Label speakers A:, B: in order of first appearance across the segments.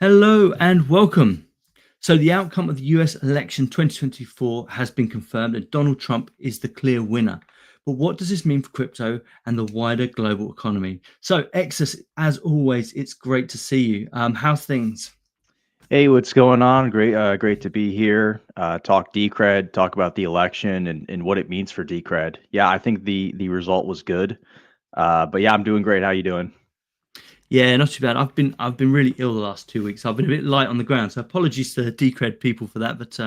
A: Hello and welcome. So, the outcome of the US election 2024 has been confirmed, and Donald Trump is the clear winner. But what does this mean for crypto and the wider global economy? So, Exus, as always, it's great to see you. How's things?
B: Hey, what's going on? Great to be here. Talk Decred, talk about the election and what it means for Decred. Yeah, I think the result was good. But yeah, I'm doing great. How you doing?
A: Yeah, not too bad. I've been really ill the last 2 weeks. I've been a bit light on the ground, so apologies to the Decred people for that. But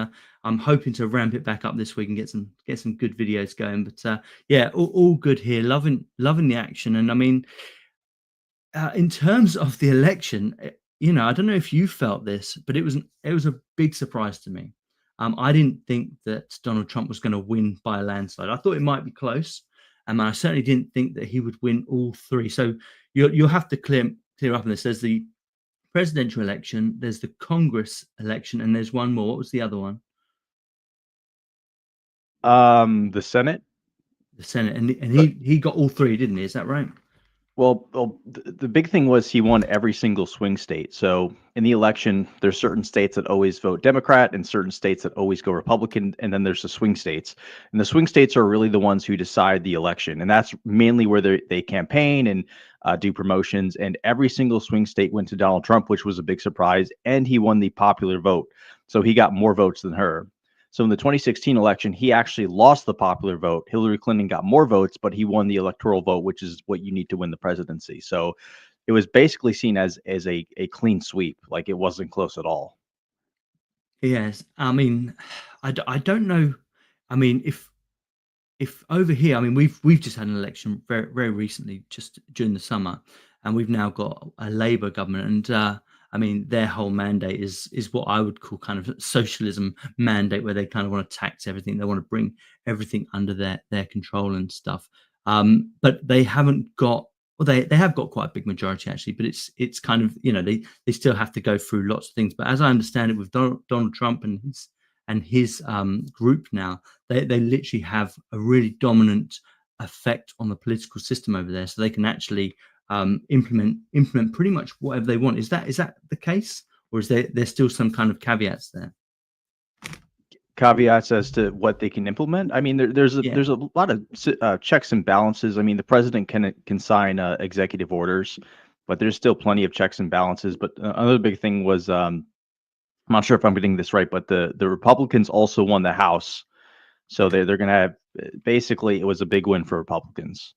A: I'm hoping to ramp it back up this week and get some good videos going. But yeah, all good here. Loving the action, and I mean, in terms of the election, I don't know if you felt this, but it was a big surprise to me. I didn't think that Donald Trump was going to win by a landslide. I thought it might be close, and I certainly didn't think that he would win all three. So you'll have to clear up on this. There's the presidential election, there's the Congress election, and there's one more. What was the other one?
B: The Senate.
A: The Senate, and he got all three, didn't he? Is that right?
B: The big thing was he won every single swing state. So in the election, there's certain states that always vote Democrat and certain states that always go Republican. And then there's the swing states. And the swing states are really the ones who decide the election. And that's mainly where they campaign and do promotions. And every single swing state went to Donald Trump, which was a big surprise. And he won the popular vote. So he got more votes than her. So in the 2016 election, he actually lost the popular vote. Hillary Clinton got more votes, but he won the electoral vote, which is what you need to win the presidency. So it was basically seen as a clean sweep, like it wasn't close at all.
A: Yes. I mean, I don't know. I mean, if over here, I mean, we've just had an election very recently, just during the summer, and we've now got a Labour government, and I mean, their whole mandate is what I would call kind of socialism mandate, where they kind of want to tax everything, they want to bring everything under their control and stuff. But they haven't got. Well, they have got quite a big majority actually, but it's kind of they still have to go through lots of things. But as I understand it, with Donald Trump and his group now, they literally have a really dominant effect on the political system over there, so they can actually implement pretty much whatever they want. Is that the case, or is there's still some kind of caveats there?
B: Caveats as to what they can implement. I mean,
A: Yeah,
B: there's a lot of checks and balances. I mean, the president can sign executive orders, but there's still plenty of checks and balances. But another big thing was I'm not sure if I'm getting this right, but the Republicans also won the House. So they're going to have basically it was a big win for Republicans.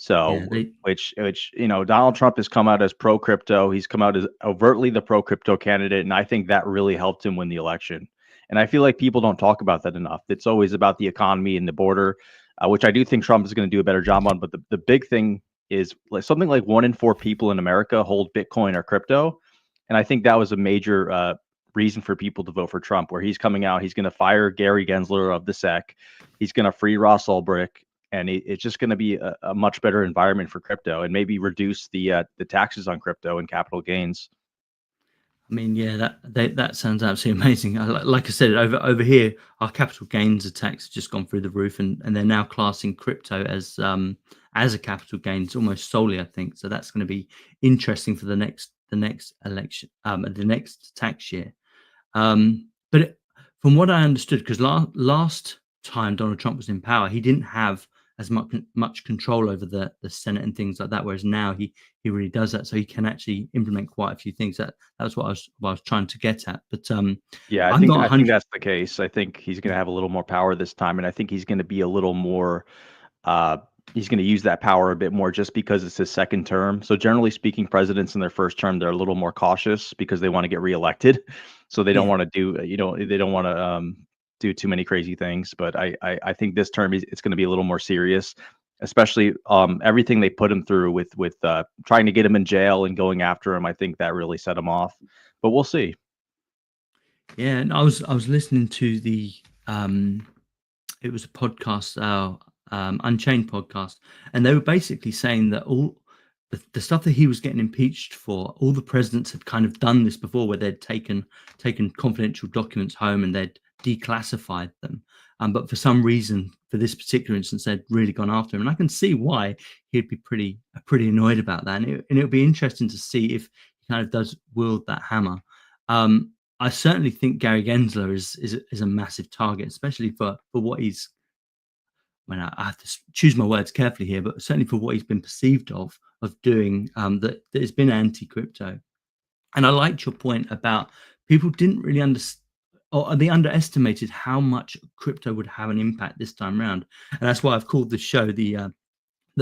A: yeah,
B: So which Donald Trump has come out as pro crypto. He's come out as overtly the pro crypto candidate, and I think that really helped him win the election. And I feel like people don't talk about that enough. It's always about the economy and the border, which I do think Trump is going to do a better job on. But the big thing is like something like 1 in 4 people in America hold Bitcoin or crypto, and I think that was a major reason for people to vote for Trump, where he's coming out, he's going to fire Gary Gensler of the SEC, he's going to free Ross Ulbricht, and it's just going to be a much better environment for crypto, and maybe reduce the taxes on crypto and capital gains.
A: I mean, yeah, that sounds absolutely amazing. Like I said, over here, our capital gains tax has just gone through the roof, and they're now classing crypto as a capital gains almost solely, I think. So that's going to be interesting for the next election, the next tax year. But from what I understood, because last time Donald Trump was in power, he didn't have as much control over the Senate and things like that. Whereas now he really does that, so he can actually implement quite a few things. That's what I was trying to get at. But
B: Yeah,
A: I'm not
B: I think
A: 100.
B: that's the case. I think he's going to have a little more power this time, and I think he's going to be a little more. Uh, he's going to use that power a bit more just because it's his second term. So generally speaking, presidents in their first term, they're a little more cautious because they want to get reelected. So they don't
A: Yeah.
B: want to do they don't want to do too many crazy things. But I think this term it's going to be a little more serious, especially everything they put him through with trying to get him in jail and going after him. I think that really set him off. But we'll see.
A: Yeah, and I was listening to it was a podcast, Unchained podcast, and they were basically saying that all the stuff that he was getting impeached for, all the presidents had kind of done this before, where they'd taken confidential documents home and they'd declassified them. But for some reason, for this particular instance, they'd really gone after him, and I can see why he'd be pretty annoyed about that. And it'll be interesting to see if he kind of does wield that hammer. I certainly think Gary Gensler is a massive target, especially for what he's. I have to choose my words carefully here, but certainly for what he's been perceived of doing, that has been anti-crypto. And I liked your point about people didn't really understand, or they underestimated how much crypto would have an impact this time around. And that's why I've called the show the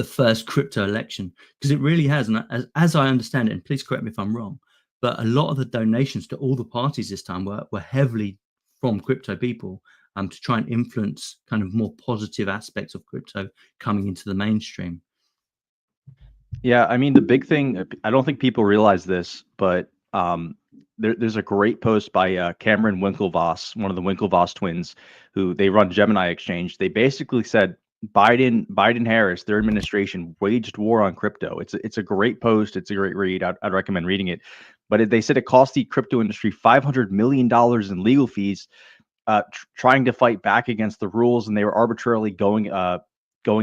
A: first crypto election, because it really has. And as I understand it, and please correct me if I'm wrong, but a lot of the donations to all the parties this time were heavily from crypto people, to try and influence kind of more positive aspects of crypto coming into the mainstream.
B: Yeah, I mean, the big thing, I don't think people realize this, but there's a great post by Cameron Winklevoss, one of the Winklevoss twins, who they run Gemini Exchange. They basically said Biden Harris, their administration waged war on crypto. It's a great post. It's a great read. I'd recommend reading it. But they said it cost the crypto industry $500 million in legal fees, trying to fight back against the rules, and they were arbitrarily going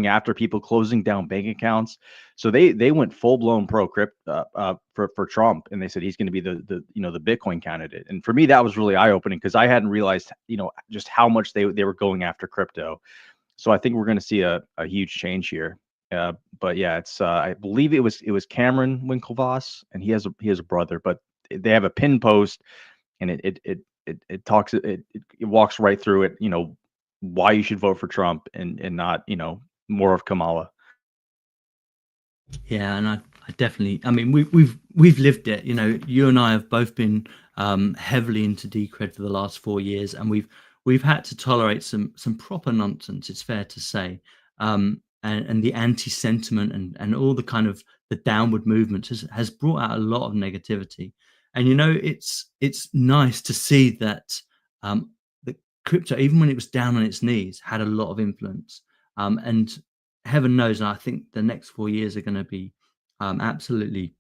B: after people, closing down bank accounts. So they went full blown pro crypto for Trump, and they said he's going to be the Bitcoin candidate. And for me, that was really eye opening, because I hadn't realized just how much they were going after crypto. So I think we're going to see a huge change here. But yeah, it's I believe it was Cameron Winklevoss, and he has a brother, but they have a pin post, and it talks it walks right through it. Why you should vote for Trump and not more of Kamala.
A: Yeah, and I definitely. I mean, we've lived it. You and I have both been heavily into Decred for the last 4 years, and we've had to tolerate some proper nonsense. It's fair to say, and the anti-sentiment and all the kind of the downward movement has brought out a lot of negativity. And it's nice to see that the crypto, even when it was down on its knees, had a lot of influence. And heaven knows, and I think the next 4 years are going to be absolutely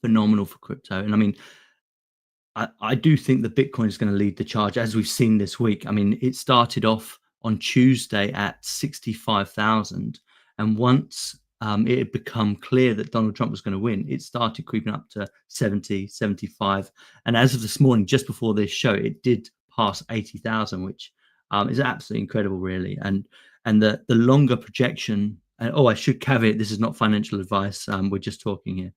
A: phenomenal for crypto. And I mean, I do think that Bitcoin is going to lead the charge, as we've seen this week. I mean, it started off on Tuesday at 65,000, and once it had become clear that Donald Trump was going to win, it started creeping up to 70, 75. And as of this morning, just before this show, it did pass 80,000, which is absolutely incredible, really. And the longer projection. And, I should caveat, this is not financial advice. We're just talking here.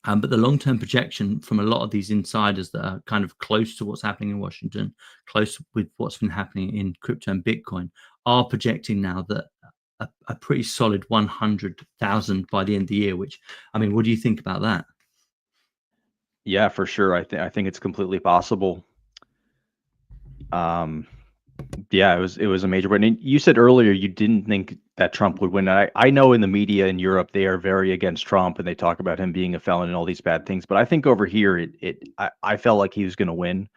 A: But the long-term projection from a lot of these insiders that are kind of close to what's happening in Washington, close with what's been happening in crypto and Bitcoin, are projecting now that a pretty solid 100,000 by the end of the year. Which, I mean, what do you think about that?
B: Yeah, for sure. I think it's completely possible. Yeah, it was a major win. And you said earlier you didn't think that Trump would win. I know in the media in Europe they are very against Trump, and they talk about him being a felon and all these bad things. But I think over here I felt like he was going to win,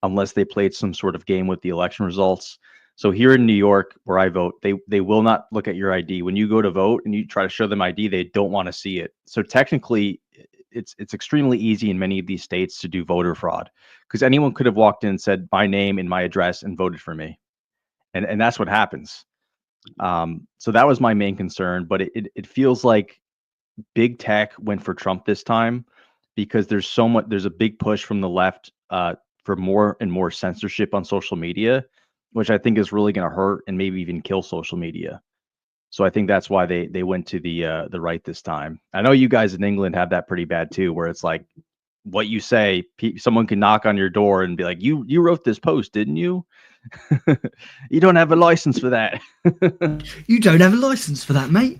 B: unless they played some sort of game with the election results. So here in New York, where I vote, they will not look at your ID. When you go to vote and you try to show them ID, they don't want to see it. So technically, it's extremely easy in many of these states to do voter fraud, because anyone could have walked in and said my name and my address and voted for me, and that's what happens. So that was my main concern, but it feels like big tech went for Trump this time, because there's a big push from the left for more and more censorship on social media, which I think is really going to hurt and maybe even kill social media. So I think that's why they went to the right this time. I know you guys in England have that pretty bad too, where it's like what you say, someone can knock on your door and be like, "You wrote this post, didn't you? You don't have a license for that."
A: You don't have a license for that, mate.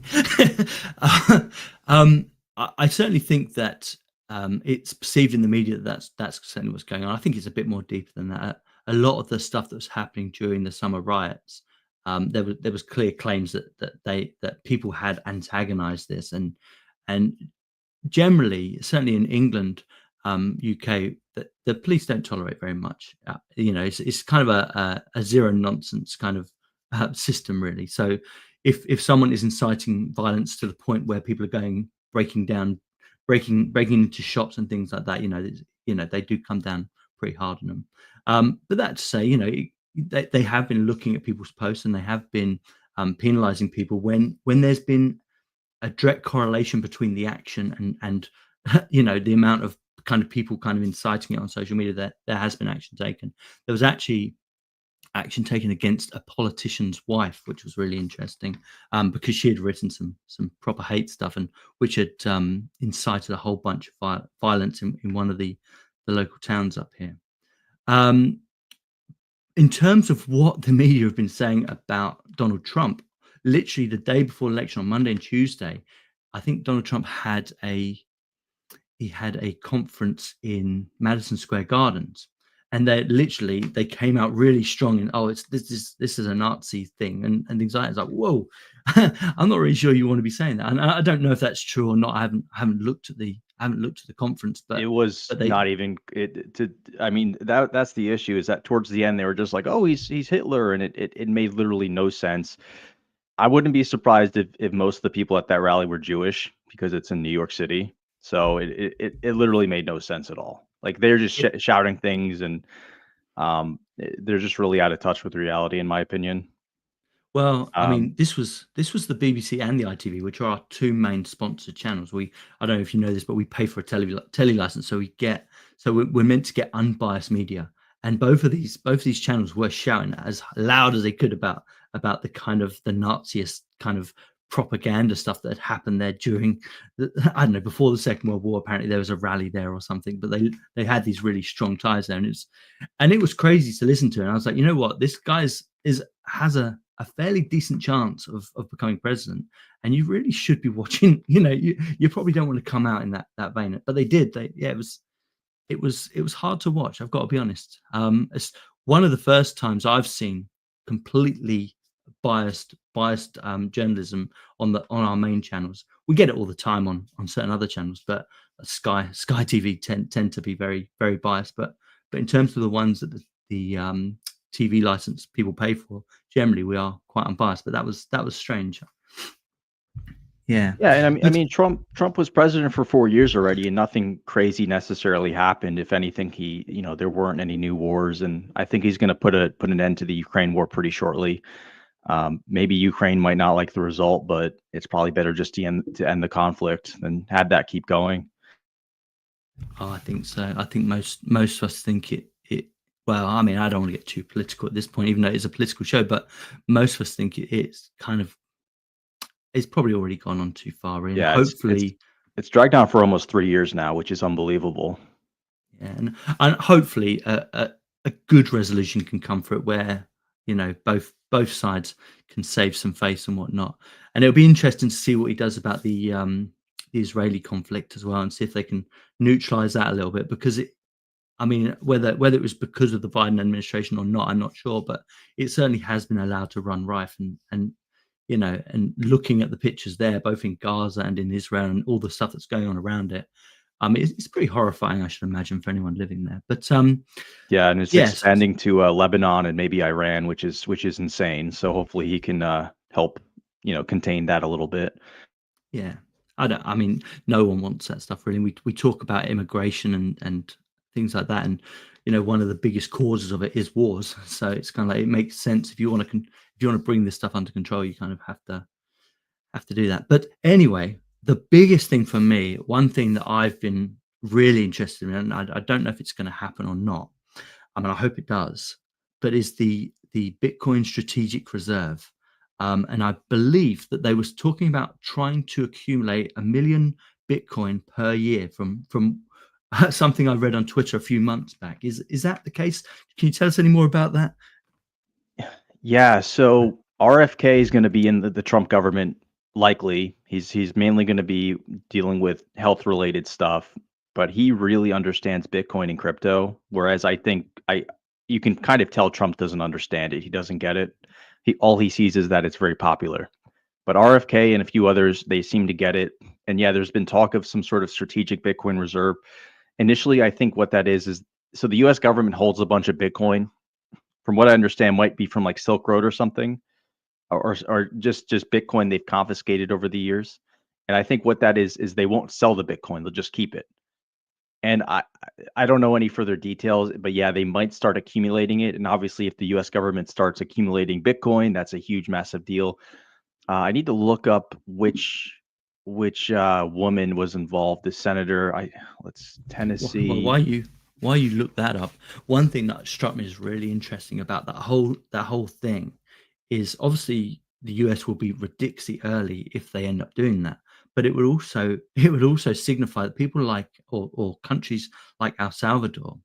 A: I certainly think that it's perceived in the media that that's certainly what's going on. I think it's a bit more deeper than that. A lot of the stuff that was happening during the summer riots, there was clear claims that people had antagonized this, and generally, certainly in England, UK, that the police don't tolerate very much. It's kind of a zero nonsense kind of system, really. So if someone is inciting violence to the point where people are going breaking into shops and things like that, they do come down pretty hard on them. But that to say, they have been looking at people's posts, and they have been penalizing people when there's been a direct correlation between the action and the amount of kind of people kind of inciting it on social media, that there has been action taken. There was actually action taken against a politician's wife, which was really interesting, because she had written some proper hate stuff, and which had incited a whole bunch of violence in one of the local towns up here. Um, in terms of what the media have been saying about Donald Trump, literally the day before the election on Monday and Tuesday, I think Donald Trump had a conference in Madison Square Gardens, and they came out really strong in, oh, it's this is a Nazi thing, and things like that. It's like, whoa, I'm not really sure you want to be saying that, and I don't know if that's true or not. I haven't looked at the conference,
B: It
A: but
B: was
A: they,
B: not even it to I mean, that's the issue, is that towards the end, they were just like, "Oh, he's Hitler," and it made literally no sense. I wouldn't be surprised if most of the people at that rally were Jewish, because it's in New York City. So it literally made no sense at all. Like, they're just shouting things, and they're just really out of touch with reality, in my opinion.
A: Well, I
B: Um,
A: mean, this was the BBC and the ITV, which are our two main sponsored channels. I don't know if you know this, but we pay for a tele license, so we're meant to get unbiased media, and both of these channels were shouting as loud as they could about the kind of the Naziist kind of propaganda stuff that had happened there during I don't know, before the Second World War. Apparently, there was a rally there or something, but they had these really strong ties there, and it was crazy to listen to. And I was like, you know what, this guy's is has a fairly decent chance of becoming president, and you really should be watching. You probably don't want to come out in that vein, but they did. It was hard to watch. I've got to be honest. It's one of the first times I've seen completely biased journalism on our main channels. We get it all the time on certain other channels, but Sky TV tend to be very very biased. But in terms of the ones that the TV license people pay for, generally we are quite unbiased. But that was strange. Yeah,
B: yeah, and I
A: but
B: mean, Trump was president for 4 years already, and nothing crazy necessarily happened. If anything, there weren't any new wars, and I think he's going to put an end to the Ukraine war pretty shortly. Maybe Ukraine might not like the result, but it's probably better just to end the conflict than have that keep going.
A: I think so. I think most of us think it. Well, I mean, I don't want to get too political at this point, even though it's a political show. But most of us think it's probably already gone on too far, really. And
B: Yeah, it's
A: hopefully,
B: it's dragged on for almost 3 years now, which is unbelievable.
A: yeah, and hopefully, a good resolution can come for it, where both sides can save some face and whatnot. And it'll be interesting to see what he does about the Israeli conflict as well, and see if they can neutralize that a little bit, because I mean, whether it was because of the Biden administration or not, I'm not sure, but it certainly has been allowed to run rife, and looking at the pictures there, both in Gaza and in Israel, and all the stuff that's going on around it, it's pretty horrifying, I should imagine, for anyone living there. But
B: Yeah, and it's
A: yes,
B: expanding to Lebanon and maybe Iran, which is insane. So hopefully he can help contain that a little bit.
A: yeah, I mean, no one wants that stuff really. We talk about immigration and things like that, and one of the biggest causes of it is wars. So it's kind of like, it makes sense, if you want to bring this stuff under control, you kind of have to do that. But anyway, the biggest thing for me, one thing that I've been really interested in, and I don't know if it's going to happen or not. I mean, I hope it does, but is the Bitcoin strategic reserve. And I believe that they was talking about trying to accumulate 1 million Bitcoin per year from something I read on Twitter a few months back. Is that the case? Can you tell us any more about that?
B: Yeah, so RFK is going to be in the Trump government likely. He's mainly going to be dealing with health related stuff, but he really understands Bitcoin and crypto. Whereas I think I you can kind of tell Trump doesn't understand it. He doesn't get it. He sees is that it's very popular. But RFK and a few others, they seem to get it. And yeah, there's been talk of some sort of strategic Bitcoin reserve. Initially, I think what that is so the US government holds a bunch of Bitcoin, from what I understand, might be from like Silk Road or something, or just Bitcoin they've confiscated over the years. And I think what that is they won't sell the Bitcoin; they'll just keep it. And I don't know any further details, but yeah, they might start accumulating it. And obviously, if the U.S. government starts accumulating Bitcoin, that's a huge, massive deal. I need to look up which. which woman was involved. The senator, let's
A: Well,
B: Tennessee.
A: why you look that up? One thing that struck me as really interesting about that whole thing is obviously the US will be ridiculously early if they end up doing that. But it would also signify that people like or countries like El Salvador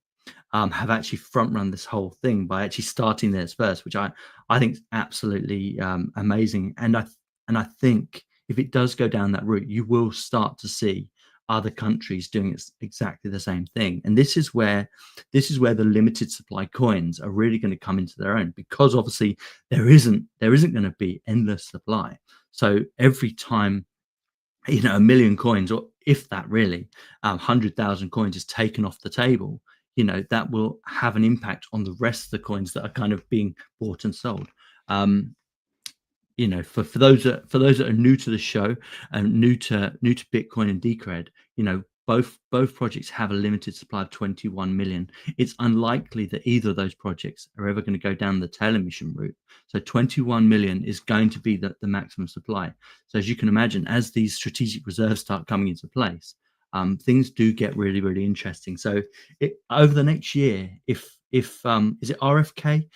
A: have actually front run this whole thing by actually starting theirs first, which I think is absolutely amazing. And I think if it does go down that route, you will start to see other countries doing exactly the same thing. And this is where the limited supply coins are really going to come into their own, because obviously there isn't going to be endless supply. So every time, 1 million coins, or if that really, 100,000 coins is taken off the table, that will have an impact on the rest of the coins that are kind of being bought and sold. Um, for those that are new to the show and new to Bitcoin and Decred, both projects have a limited supply of 21 million. It's unlikely that either of those projects are ever going to go down the tail emission route. So 21 million is going to be the maximum supply. So as you can imagine, as these strategic reserves start coming into place, things do get really, really interesting. So over the next year, if is it RFK,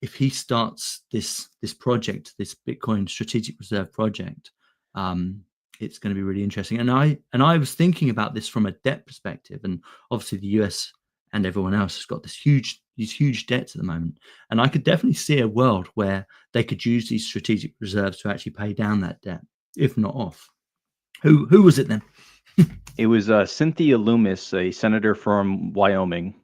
A: if he starts this project, this Bitcoin strategic reserve project, um, it's going to be really interesting. And I was thinking about this from a debt perspective, and obviously the US and everyone else has got these huge debts at the moment, and I could definitely see a world where they could use these strategic reserves to actually pay down that debt, if not off. Who was it then?
B: It was Cynthia Loomis, a senator from Wyoming,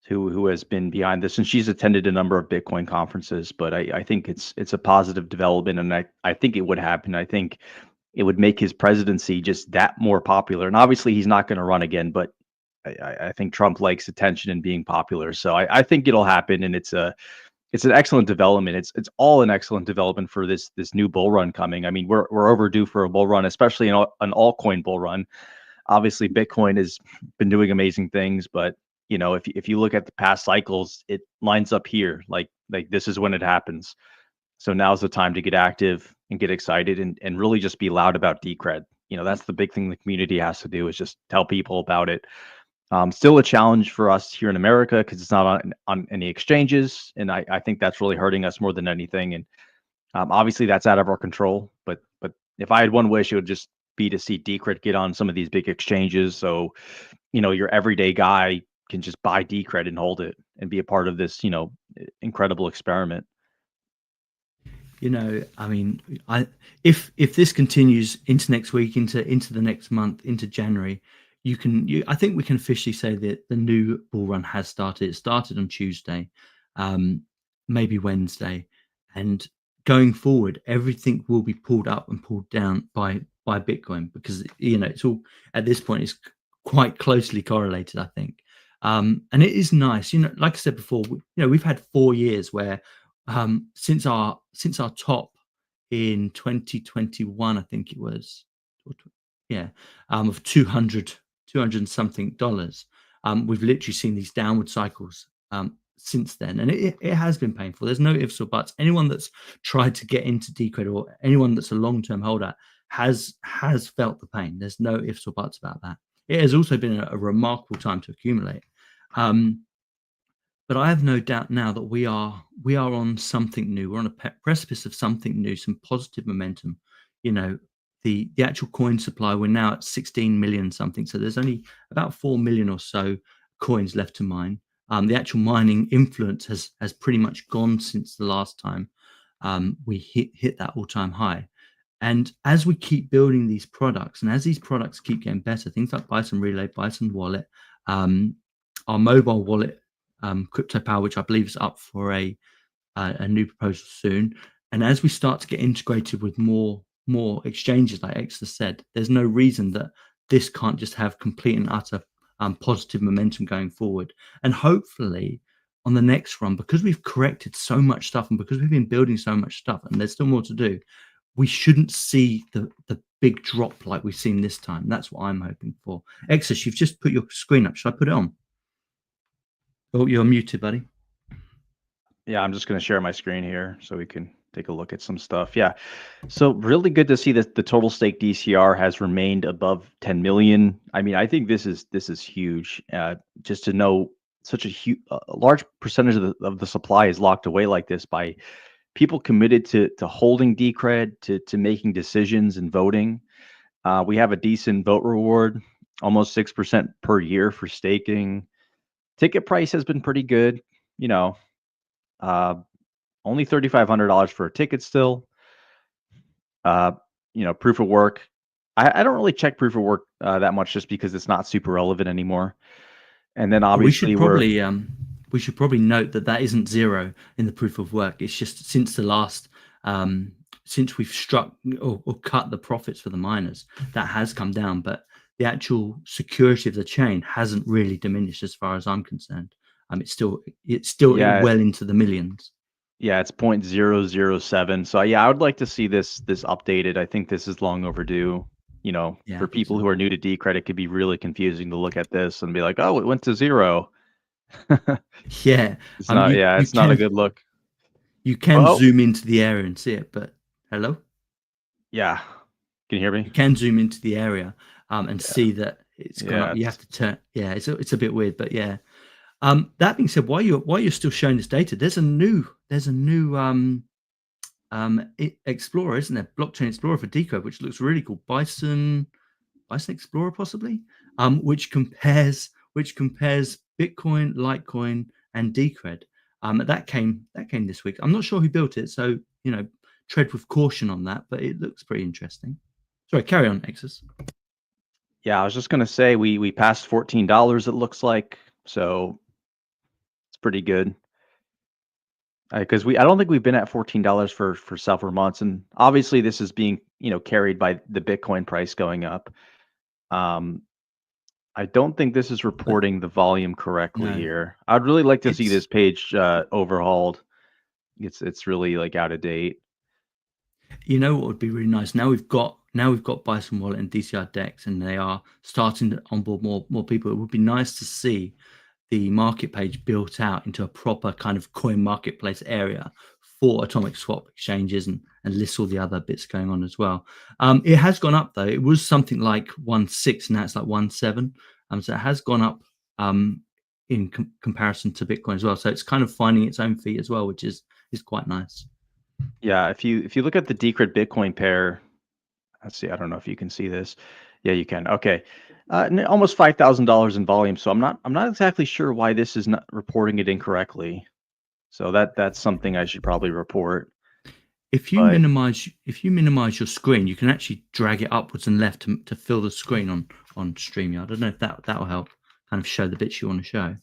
B: who has been behind this, and she's attended a number of Bitcoin conferences. But I think it's a positive development, and I think it would happen. I think it would make his presidency just that more popular. And obviously, he's not going to run again, but I think Trump likes attention and being popular. So I think it'll happen, and it's an excellent development. It's all an excellent development for this new bull run coming. I mean, we're overdue for a bull run, especially an altcoin bull run. Obviously, Bitcoin has been doing amazing things, but if you look at the past cycles, it lines up here. Like this is when it happens. So now's the time to get active and get excited and really just be loud about Decred. That's the big thing the community has to do, is just tell people about it. Still a challenge for us here in America because it's not on any exchanges, and I think that's really hurting us more than anything. And obviously that's out of our control. But if I had one wish, it would just be to see Decred get on some of these big exchanges, so your everyday guy can just buy Decred and hold it and be a part of this incredible experiment.
A: I mean, if this continues into next week, into the next month, into January, I think we can officially say that the new bull run has started. It started on Tuesday, um, maybe Wednesday, and going forward, everything will be pulled up and pulled down by Bitcoin, because it's all, at this point, it's quite closely correlated, I think. And it is nice, like I said before, we've had 4 years where, since our top in 2021, I think it was, yeah, of 200 and something dollars. We've literally seen these downward cycles since then, and it has been painful. There's no ifs or buts. Anyone that's tried to get into Decred, or anyone that's a long-term holder, has felt the pain. There's no ifs or buts about that. It has also been a remarkable time to accumulate. Um, but I have no doubt now that we are on something new. We're on a precipice of something new, some positive momentum. You know, the actual coin supply, we're now at 16 million something. So there's only about 4 million or so coins left to mine. The actual mining influence has pretty much gone since the last time we hit that all-time high. And as we keep building these products, and as these products keep getting better, things like Bison Relay, Bison Wallet, um, our mobile wallet, Crypto Power, which I believe is up for a new proposal soon. And as we start to get integrated with more exchanges, like Exitus said, there's no reason that this can't just have complete and utter positive momentum going forward. And hopefully, on the next run, because we've corrected so much stuff and because we've been building so much stuff, and there's still more to do, we shouldn't see the big drop like we've seen this time. That's what I'm hoping for. Exus, you've just put your screen up. Should I put it on? Oh, you're muted, buddy.
B: Yeah, I'm just going to share my screen here so we can take a look at some stuff. Yeah. So really good to see that the total stake DCR has remained above 10 million. I mean, I think this is huge. Just to know such a large percentage of the supply is locked away like this by people committed to holding Decred, to making decisions and voting. We have a decent vote reward, almost 6% per year for staking. Ticket price has been pretty good. You know, uh, only $3,500 for a ticket still. Uh, proof of work. I don't really check proof of work that much just because it's not super relevant anymore. And then
A: But we
B: obviously
A: should probably note that that isn't zero in the proof of work. It's just since the last since we've struck or cut the profits for the miners, that has come down. But the actual security of the chain hasn't really diminished as far as I'm concerned. It's still
B: yeah,
A: well into the millions.
B: yeah, it's 0.007. So yeah, I would like to see this updated. I think this is long overdue.
A: Yeah, I
B: For
A: think
B: people
A: so.
B: who are new to Decred, it could be really confusing to look at this and be like, oh, it went to zero.
A: Yeah,
B: It's not,
A: you
B: yeah,
A: you
B: it's not a
A: can
B: good look.
A: you can
B: Oh,
A: zoom into the area and see it, but hello.
B: yeah. Can you hear me?
A: You can zoom into the area and
B: Yeah.
A: see that it's gone
B: Yeah,
A: up. You have
B: it's
A: to turn. Yeah, it's a bit weird, but yeah. That being said, while you're still showing this data, there's a new Explorer, isn't there? Blockchain Explorer for Decode, which looks really cool. Bison Explorer possibly, which compares Bitcoin, Litecoin, and Decred. That came this week. I'm not sure who built it, so tread with caution on that, but it looks pretty interesting. Sorry, carry on, Exus.
B: Yeah, I was just gonna say we passed $14, it looks like. So it's pretty good. Because I don't think we've been at $14 for several months, and obviously this is being carried by the Bitcoin price going up. Um, I don't think this is
A: But
B: reporting the volume correctly
A: no,
B: here. I'd really like to see
A: it's
B: this page overhauled. It's really like out of date.
A: what would be really nice. Now we've got Bison Wallet and DCR Dex, and they are starting to onboard more people. It would be nice to see the market page built out into a proper kind of coin marketplace area for atomic swap exchanges and list all the other bits going on as well. It has gone up though. It was something like 1.6, now it's like 1.7. So it has gone up in comparison to Bitcoin as well. So it's kind of finding its own feet as well, which is quite nice.
B: Yeah, if you look at the Decred Bitcoin pair, let's see. I don't know if you can see this. Yeah, you can. Okay, almost $5,000 in volume. So I'm not exactly sure why this is not reporting it incorrectly. So that's something I should probably report. But
A: If you minimize your screen, you can actually drag it upwards and left to fill the screen on StreamYard. I don't know if that will help kind of show the bits you want to show.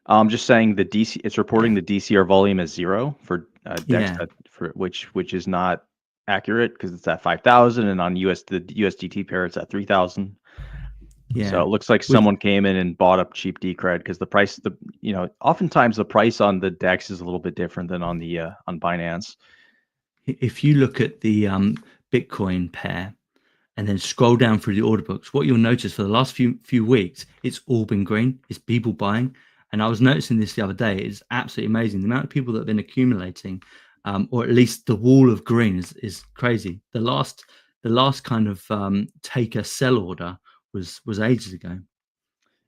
B: I'm just saying it's reporting the DCR volume as zero for Dex,
A: Yeah,
B: for which is not accurate because it's at 5,000, and on the USDT pair it's at 3,000. So
A: yeah.
B: it looks like
A: With
B: someone came in and bought up cheap Decred because the price, oftentimes the price on the Dex is a little bit different than on Binance.
A: If you look at the Bitcoin pair and then scroll down through the order books, what you'll notice for the last few weeks, it's all been green. It's people buying, and I was noticing this the other day. It's absolutely amazing the amount of people that have been accumulating, or at least the wall of green is crazy. The last kind of take a sell order was ages ago.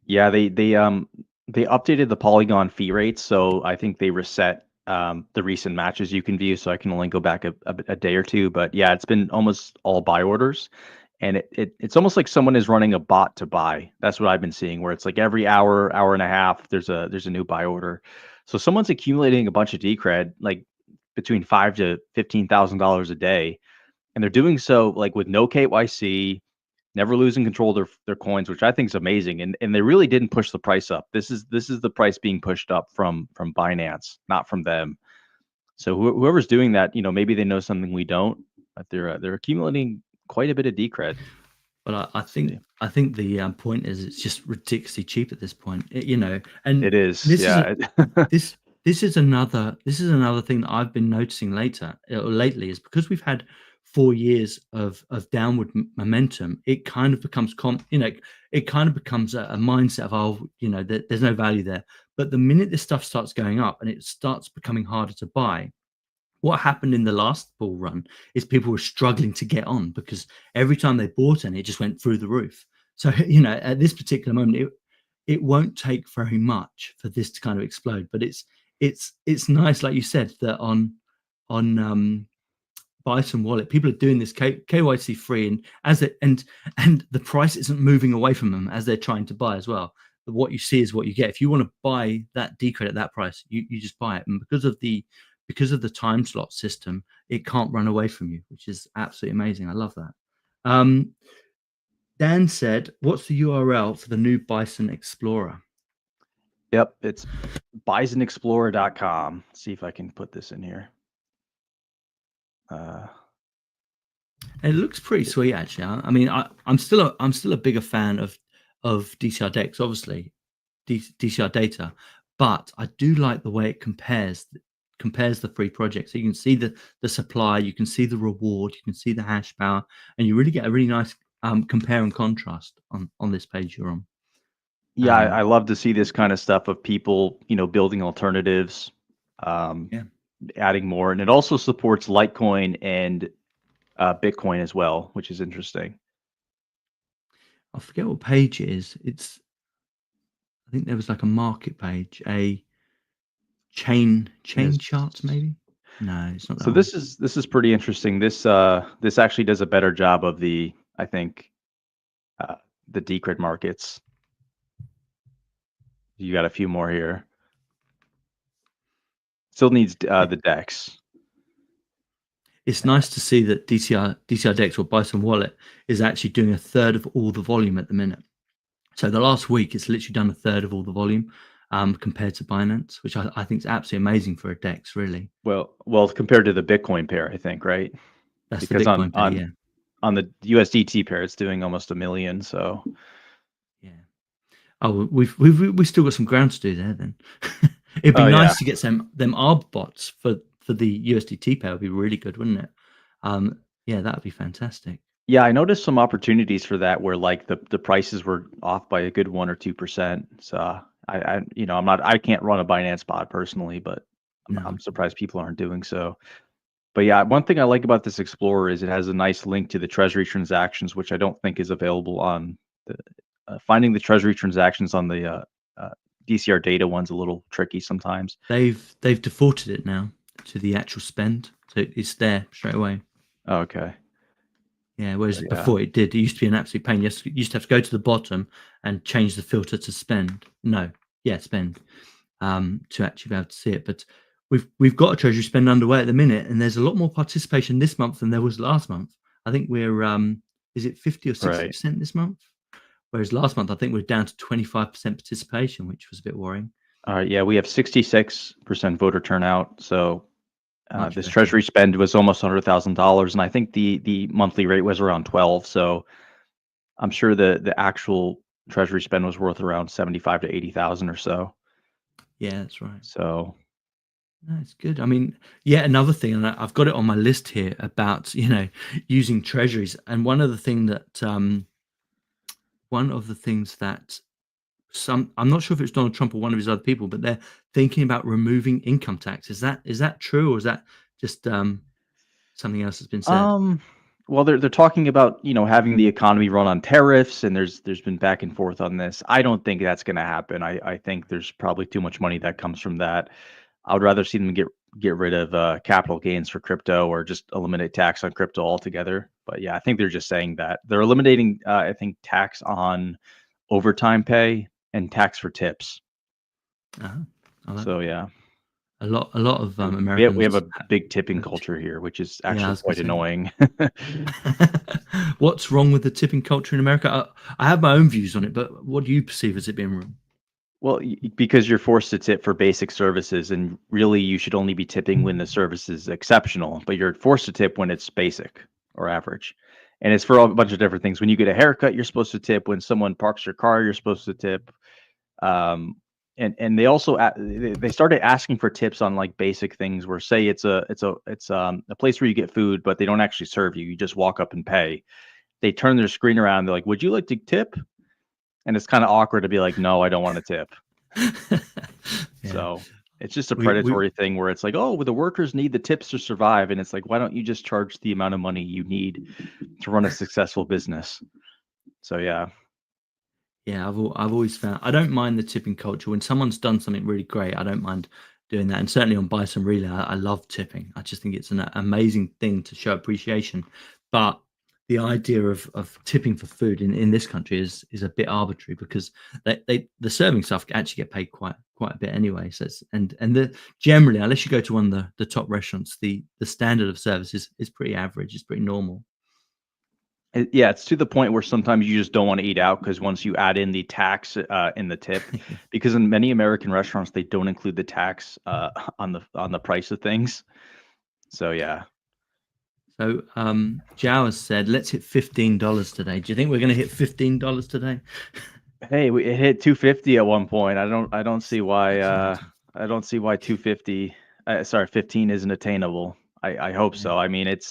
B: Yeah, they updated the Polygon fee rates, so I think they reset the recent matches you can view. So I can only go back a day or two, but yeah, it's been almost all buy orders, and it's almost like someone is running a bot to buy. That's what I've been seeing, where it's like every hour and a half, there's a new buy order. So someone's accumulating a bunch of Decred, like between $5,000 to $15,000 a day, and they're doing so like with no KYC, never losing control of their coins, which I think is amazing. And they really didn't push the price up. This is the price being pushed up from Binance, not from them. So whoever's doing that, maybe they know something we don't, but they're accumulating quite a bit of Decred.
A: But I
B: Let's
A: think
B: see.
A: I think the point is it's just ridiculously cheap at this point. And
B: It is,
A: this is a
B: yeah.
A: this is another thing that I've been noticing lately is because we've had 4 years of downward momentum. It kind of becomes it kind of becomes a mindset of there's no value there. But the minute this stuff starts going up and it starts becoming harder to buy, what happened in the last bull run is people were struggling to get on because every time they bought any, it just went through the roof. So at this particular moment, it won't take very much for this to kind of explode. But it's nice, like you said, that on Bison Wallet, people are doing this KYC free, and and the price isn't moving away from them as they're trying to buy as well. But what you see is what you get. If you want to buy that decred at that price, you just buy it, and because of the time slot system, it can't run away from you, which is absolutely amazing. I love that. Dan said, "What's the URL for the new Bison Explorer?"
B: Yep, it's bisonexplorer.com. See if I can put this in here.
A: It looks pretty sweet, actually. I mean, I'm still a bigger fan of DCR decks, obviously, DCR data, but I do like the way it compares the free projects. So you can see the supply, you can see the reward, you can see the hash power, and you really get a really nice compare and contrast on this page you're on.
B: Yeah, I love to see this kind of stuff of people, building alternatives,
A: Yeah.
B: adding more, and it also supports Litecoin and Bitcoin as well, which is interesting.
A: I forget what page it is. I think there was like a market page, a chain charts, maybe. No, it's not that
B: So
A: one.
B: this is pretty interesting. This actually does a better job of I think the Decred markets. You got a few more here. Still needs the DEX.
A: It's nice to see that DCR Dex or Bison Wallet is actually doing a third of all the volume at the minute. So the last week, it's literally done a third of all the volume compared to Binance, which I think is absolutely amazing for a DEX, really.
B: Well, compared to the Bitcoin pair, I think, right?
A: That's
B: Because
A: the Bitcoin pair, yeah.
B: On the USDT pair, it's doing almost 1 million. So
A: yeah. Oh, we've still got some ground to do there. Then it'd be nice to get them ARB bots for the USDT pair. Would be really good, wouldn't it? Yeah, that would be fantastic.
B: Yeah, I noticed some opportunities for that where like the prices were off by a good 1 or 2%. So I can't run a Binance bot personally, but I'm surprised people aren't doing so. But yeah, one thing I like about this Explorer is it has a nice link to the Treasury transactions, which I don't think is available on the finding the Treasury transactions on the DCR data one's a little tricky sometimes.
A: They've defaulted it now to the actual spend, so it's there straight away.
B: Okay.
A: Yeah, whereas before it used to be an absolute pain. You used to have to go to the bottom and change the filter to spend. Spend to actually be able to see it. But we've got a treasury spend underway at the minute, and there's a lot more participation this month than there was last month. I think we're is it 50 or 60% this month? Whereas last month I think we're down to 25% participation, which was a bit worrying.
B: Yeah, we have 66% voter turnout. So this treasury spend was almost $100,000, and I think the monthly rate was around 12. So I'm sure the actual treasury spend was worth around 75 to 80,000 or so.
A: Yeah, that's right.
B: So
A: that's good. I mean, another thing, and I've got it on my list here about using treasuries, and one of the things that I'm not sure if it's Donald Trump or one of his other people, but they're thinking about removing income tax. Is that true, or is that just something else that's been said?
B: Well, they're talking about having the economy run on tariffs, and there's been back and forth on this. I don't think that's going to happen. I think there's probably too much money that comes from that. I would rather see them get rid of capital gains for crypto or just eliminate tax on crypto altogether. But yeah, I think they're just saying that they're eliminating, I think, tax on overtime pay and tax for tips. So yeah,
A: a lot of Americans.
B: We have a big tipping culture here, which is actually quite annoying.
A: What's wrong with the tipping culture in America? I have my own views on it, but what do you perceive as it being wrong?
B: Well, because you're forced to tip for basic services, and really you should only be tipping when the service is exceptional, but you're forced to tip when it's basic or average. And it's for a bunch of different things. When you get a haircut, you're supposed to tip. When someone parks your car, you're supposed to tip. And they also they started asking for tips on like basic things where, say, it's a place where you get food, but they don't actually serve you. You just walk up and pay. They turn their screen around. And they're like, "Would you like to tip?" And it's kind of awkward to be like, "No, I don't want to tip." So It's just a
A: we
B: predatory thing where it's like, oh, well, the workers need the tips to survive, and it's like, why don't you just charge the amount of money you need to run a successful business? So yeah.
A: Yeah, I've always found I don't mind the tipping culture when someone's done something really great. I don't mind doing that, and certainly on Bison Relay, I love tipping. I just think it's an amazing thing to show appreciation. But the idea of tipping for food in this country is a bit arbitrary because the serving staff actually get paid quite a bit anyway. So and the generally, unless you go to one of the top restaurants, the standard of service is pretty average. It's pretty normal.
B: Yeah, it's to the point where sometimes you just don't want to eat out because once you add in the tax in the tip, because in many American restaurants they don't include the tax on the price of things. So yeah.
A: So Jao has said, let's hit $15 today. Do you think we're going to hit $15 today?
B: Hey, it hit 250 at one point. I don't see why
A: Exciting.
B: I don't see why 250 sorry 15 isn't attainable. I hope
A: Yeah.
B: so. I mean it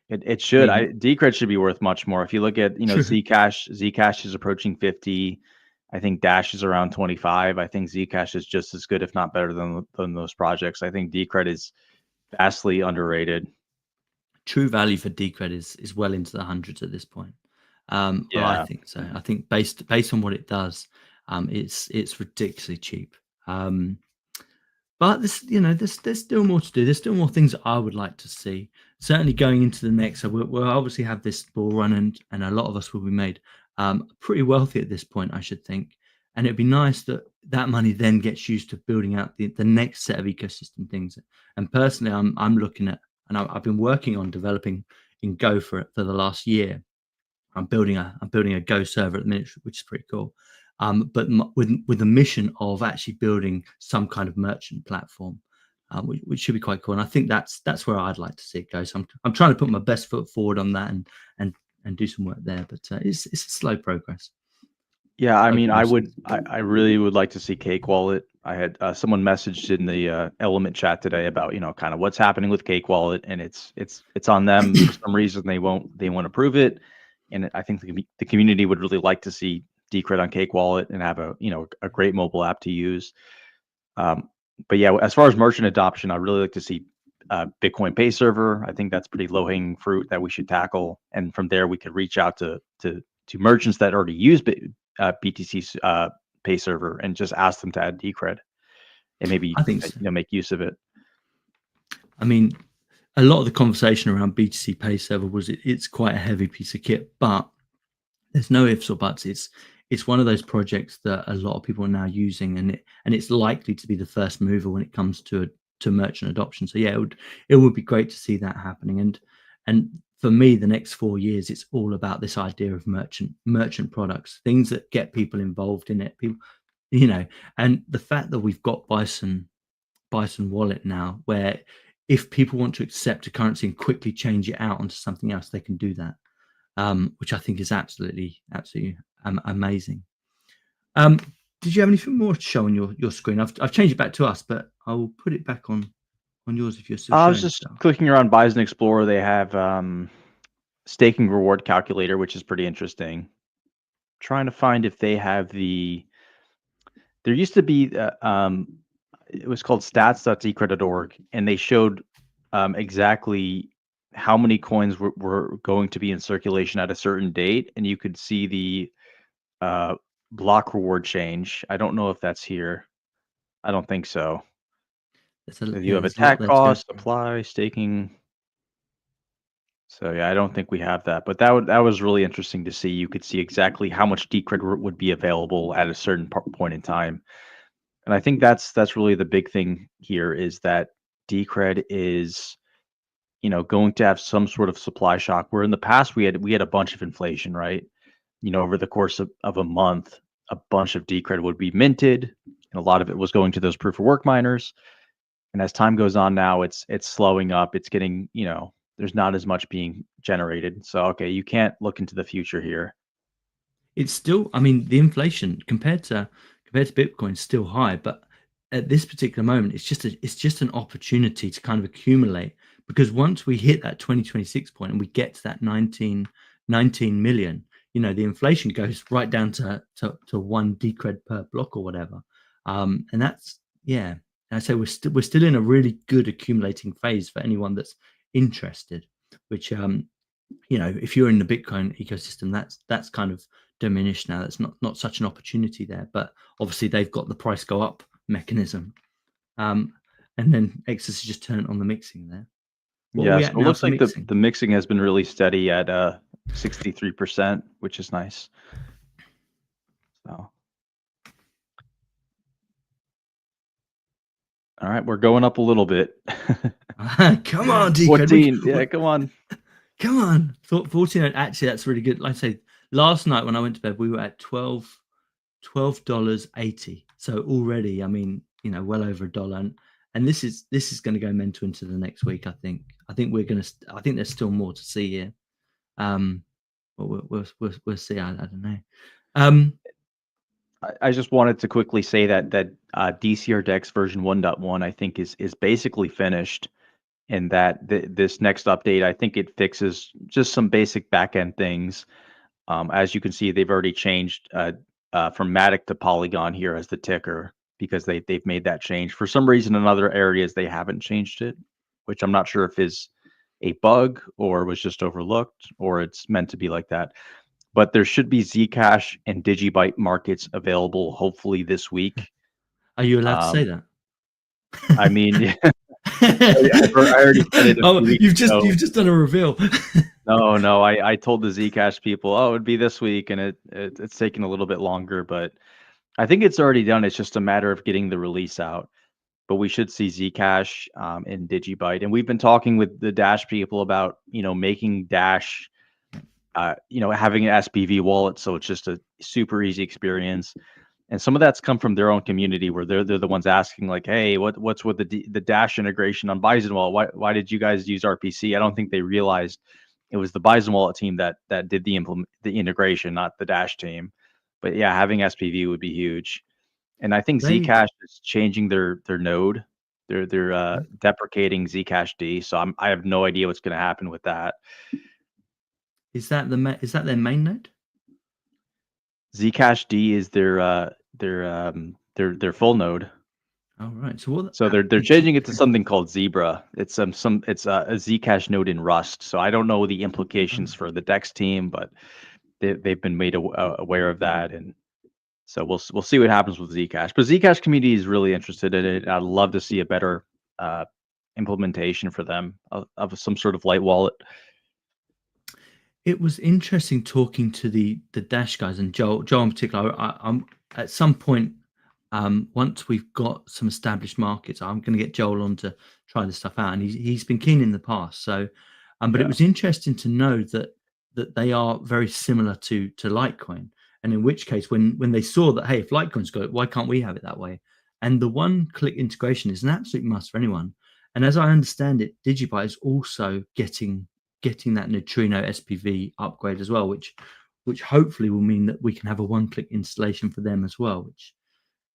A: I
B: should.
A: mean,
B: Decred should be worth much more. If you look at,
A: true.
B: Zcash is approaching 50. I think Dash is around 25. I think Zcash is just as good, if not better than those projects. I think Decred is vastly underrated.
A: True value for Decred is well into the hundreds at this point. Well, I
B: Yeah.
A: think so. I think based on what it does, it's ridiculously cheap. But there's still more to do. There's still more things that I would like to see. Certainly going into the next, so we'll obviously have this ball run, and a lot of us will be made pretty wealthy at this point, I should think. And it'd be nice that that money then gets used to building out the next set of ecosystem things. And personally, I'm looking at, and I've been working on developing in Go for the last year. I'm building a Go server at the minute, which is pretty cool. But with the mission of actually building some kind of merchant platform, which should be quite cool. And I think that's where I'd like to see it go. So I'm trying to put my best foot forward on that and and do some work there. But it's a slow progress.
B: Yeah, I
A: Slow
B: mean,
A: process.
B: I really would like to see Cake Wallet. I had someone messaged in the Element chat today about, kind of what's happening with Cake Wallet, and it's on them for some reason they won't approve it, and I think the community would really like to see Decred on Cake Wallet and have a great mobile app to use. Um, but yeah, as far as merchant adoption, I really like to see Bitcoin Pay Server. I think that's pretty low hanging fruit that we should tackle, and from there we could reach out to merchants that already use BTC's Pay Server and just ask them to add Decred and maybe
A: I think so.
B: make use of it.
A: I mean, a lot of the conversation around BTC Pay Server was it's quite a heavy piece of kit, but there's no ifs or buts. It's one of those projects that a lot of people are now using, and it's likely to be the first mover when it comes to merchant adoption. So yeah, it would be great to see that happening. And for me, the next 4 years, it's all about this idea of merchant products, things that get people involved in it. People, and the fact that we've got Bison Wallet now, where if people want to accept a currency and quickly change it out onto something else, they can do that, which I think is absolutely amazing. Um, did you have anything more to show on your screen? I've changed it back to us, but I'll put it back on yours if you're still
B: I was
A: showing
B: just
A: stuff.
B: clicking around Bison Explorer. They have staking reward calculator, which is pretty interesting. Trying to find if they have there used to be it was called stats.decred.org, and they showed exactly how many coins were going to be in circulation at a certain date, and you could see the block reward change. I don't know if that's here. I don't think so. So you have
A: There's a lot
B: attack
A: there to go
B: cost,
A: through.
B: supply, staking. So yeah, I don't think we have that, but that was really interesting to see. You could see exactly how much Decred would be available at a certain point in time. And I think that's really the big thing here is that Decred is, going to have some sort of supply shock. Where in the past we had a bunch of inflation, right? Over the course of a month, a bunch of Decred would be minted, and a lot of it was going to those proof of work miners. And as time goes on now, it's slowing up. It's getting, there's not as much being generated. So okay, you can't look into the future here.
A: It's still, I mean, the inflation compared to Bitcoin is still high, but at this particular moment, it's just an opportunity to kind of accumulate, because once we hit that 2026 point and we get to that 19 million, the inflation goes right down to 1 Decred per block or whatever. And yeah, and I say we're still in a really good accumulating phase for anyone that's interested. Which if you're in the Bitcoin ecosystem, that's kind of diminished now. That's not such an opportunity there. But obviously, they've got the price go up mechanism, um, and then Exodus just turned on the mixing there. What are
B: Yeah,
A: we
B: so
A: at
B: it
A: now
B: looks
A: for
B: like
A: mixing?
B: the mixing has been really steady at 63%, which is nice. So, all right, we're going up a little bit.
A: Come on, Decode.
B: 14. Yeah, come on.
A: Come on. 14. Actually, that's really good. Like I say, last night when I went to bed, we were at $12.80. So already, I mean, well over $1. And this is going to go mental into the next week. I think I think there's still more to see here. But we'll see. I don't know.
B: I just wanted to quickly say that DCR Dex version 1.1 I think is basically finished, and that this next update, I think it fixes just some basic backend things. As you can see, they've already changed from Matic to Polygon here as the ticker, because they've made that change. For some reason in other areas they haven't changed it, which I'm not sure if is a bug or was just overlooked or it's meant to be like that. But there should be Zcash and Digibyte markets available hopefully this week.
A: Are you allowed to say
B: Um,
A: that?
B: I mean, yeah, I already said it a
A: Oh,
B: few weeks
A: you've
B: ago.
A: just done a reveal.
B: No, I told the Zcash people, oh, it'd be this week, and it's taking a little bit longer, but I think it's already done. It's just a matter of getting the release out. But we should see Zcash and Digibyte, and we've been talking with the Dash people about making Dash, having an SPV wallet, so it's just a super easy experience. And some of that's come from their own community, where they're the ones asking like, hey, what's with the Dash integration on Bison Wallet? Why did you guys use RPC? I don't think they realized it was the Bison Wallet team that did the integration, not the Dash team. But yeah, having SPV would be huge. And I think
A: they
B: Zcash is changing their node. They're deprecating Zcash D. So I have no idea what's going to happen with that.
A: is that their main node?
B: Zcash D is their full node.
A: All right. So what?
B: So they're changing it to something called Zebra. It's a Zcash node in Rust. So I don't know the implications for the Dex team, but they've been made aware of that, and so we'll see what happens with Zcash. But Zcash community is really interested in it. I'd love to see a better implementation for them of some sort of light wallet.
A: It was interesting talking to the Dash guys and Joel in particular. I'm at some point, once we've got some established markets, I'm going to get Joel on to try this stuff out, and he's been keen in the past. So, but it
B: Yeah.
A: was interesting to know that they are very similar to Litecoin, and in which case, when they saw that, hey, if Litecoin's got it, why can't we have it that way? And the one-click integration is an absolute must for anyone. And as I understand it, Digibyte is also getting that neutrino SPV upgrade as well, which hopefully will mean that we can have a one-click installation for them as well. Which,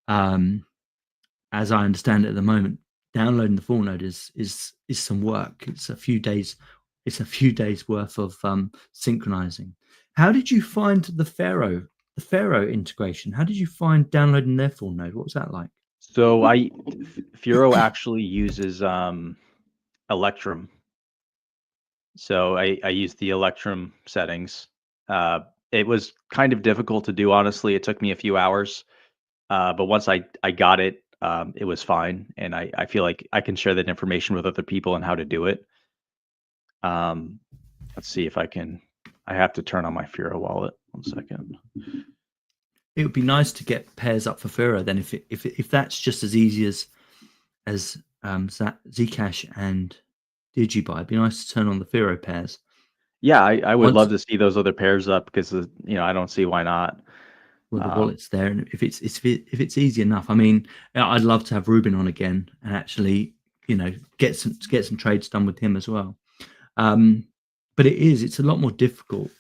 A: as I understand it at the moment, downloading the full node is some work. It's a few days. It's a few days worth of synchronizing. How did you find the Pharaoh integration? How did you find downloading their full node? What was that like?
B: So Furo actually uses Electrum. So I used the Electrum settings. It was kind of difficult to do, honestly. It took me a few hours, but once I got it, it was fine, and I feel like I can share that information with other people on how to do it. Um, let's see if I can. I have to turn on my Firo wallet. 1 second.
A: It would be nice to get pairs up for Pharaoh. Then, if that's just as easy as Zcash and Digibyte, it'd be nice to turn on the Pharaoh pairs.
B: Yeah, I would
A: Once
B: love to see those other pairs up, because I don't see why not.
A: well, the wallet's there, and if it's easy enough, I mean, I'd love to have Ruben on again and actually, get some trades done with him as well. But it's a lot more difficult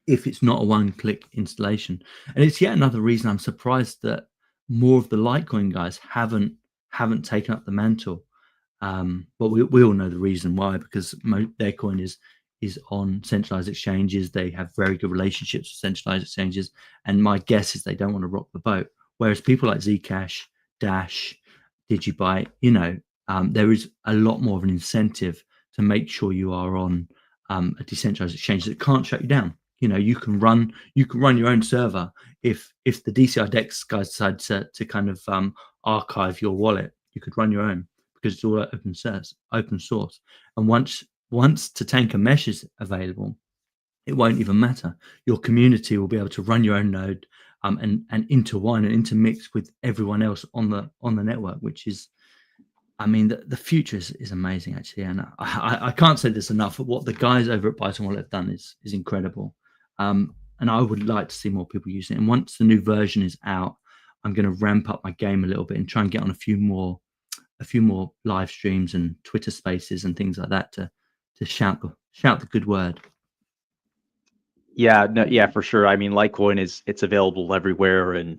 A: if it's not a one-click installation, and it's yet another reason I'm surprised that more of the Litecoin guys haven't taken up the mantle. But we all know the reason why, because their coin is on centralized exchanges. They have very good relationships with centralized exchanges, and my guess is they don't want to rock the boat. Whereas people like Zcash, Dash, did you buy? There is a lot more of an incentive to make sure you are on a decentralized exchange that can't shut you down. You can run your own server if the DCI Dex guys decide to kind of archive your wallet. You could run your own because it's all open source. And once Tatanka Mesh is available, it won't even matter. Your community will be able to run your own node, and intertwine and intermix with everyone else on the network, which is, I mean, the future is amazing, actually. And I can't say this enough. What the guys over at Bison Wallet have done is incredible. And I would like to see more people using it. And once the new version is out, I'm going to ramp up my game a little bit and try and get on a few more live streams and Twitter Spaces and things like that to shout the good word.
B: Yeah, no, yeah, for sure. I mean, Litecoin it's available everywhere, and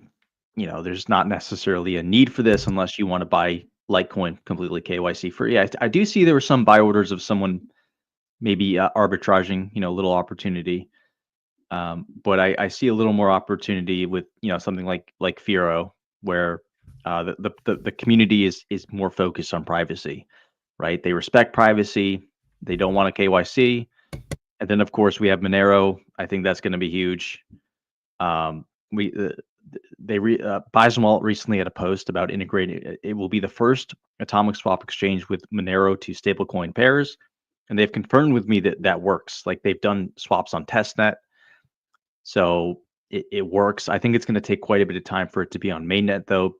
B: there's not necessarily a need for this unless you want to buy Litecoin completely KYC free. I do see there were some buy orders of someone maybe arbitraging, a little opportunity. But I see a little more opportunity with something like Firo, where the community is more focused on privacy, right? They respect privacy. They don't want a KYC. And then of course we have Monero. I think that's going to be huge. We Bison Wallet recently had a post about integrating. It will be the first atomic swap exchange with Monero to stablecoin pairs, and they've confirmed with me that works. Like, they've done swaps on testnet, so it works. I think it's going to take quite a bit of time for it to be on mainnet, though.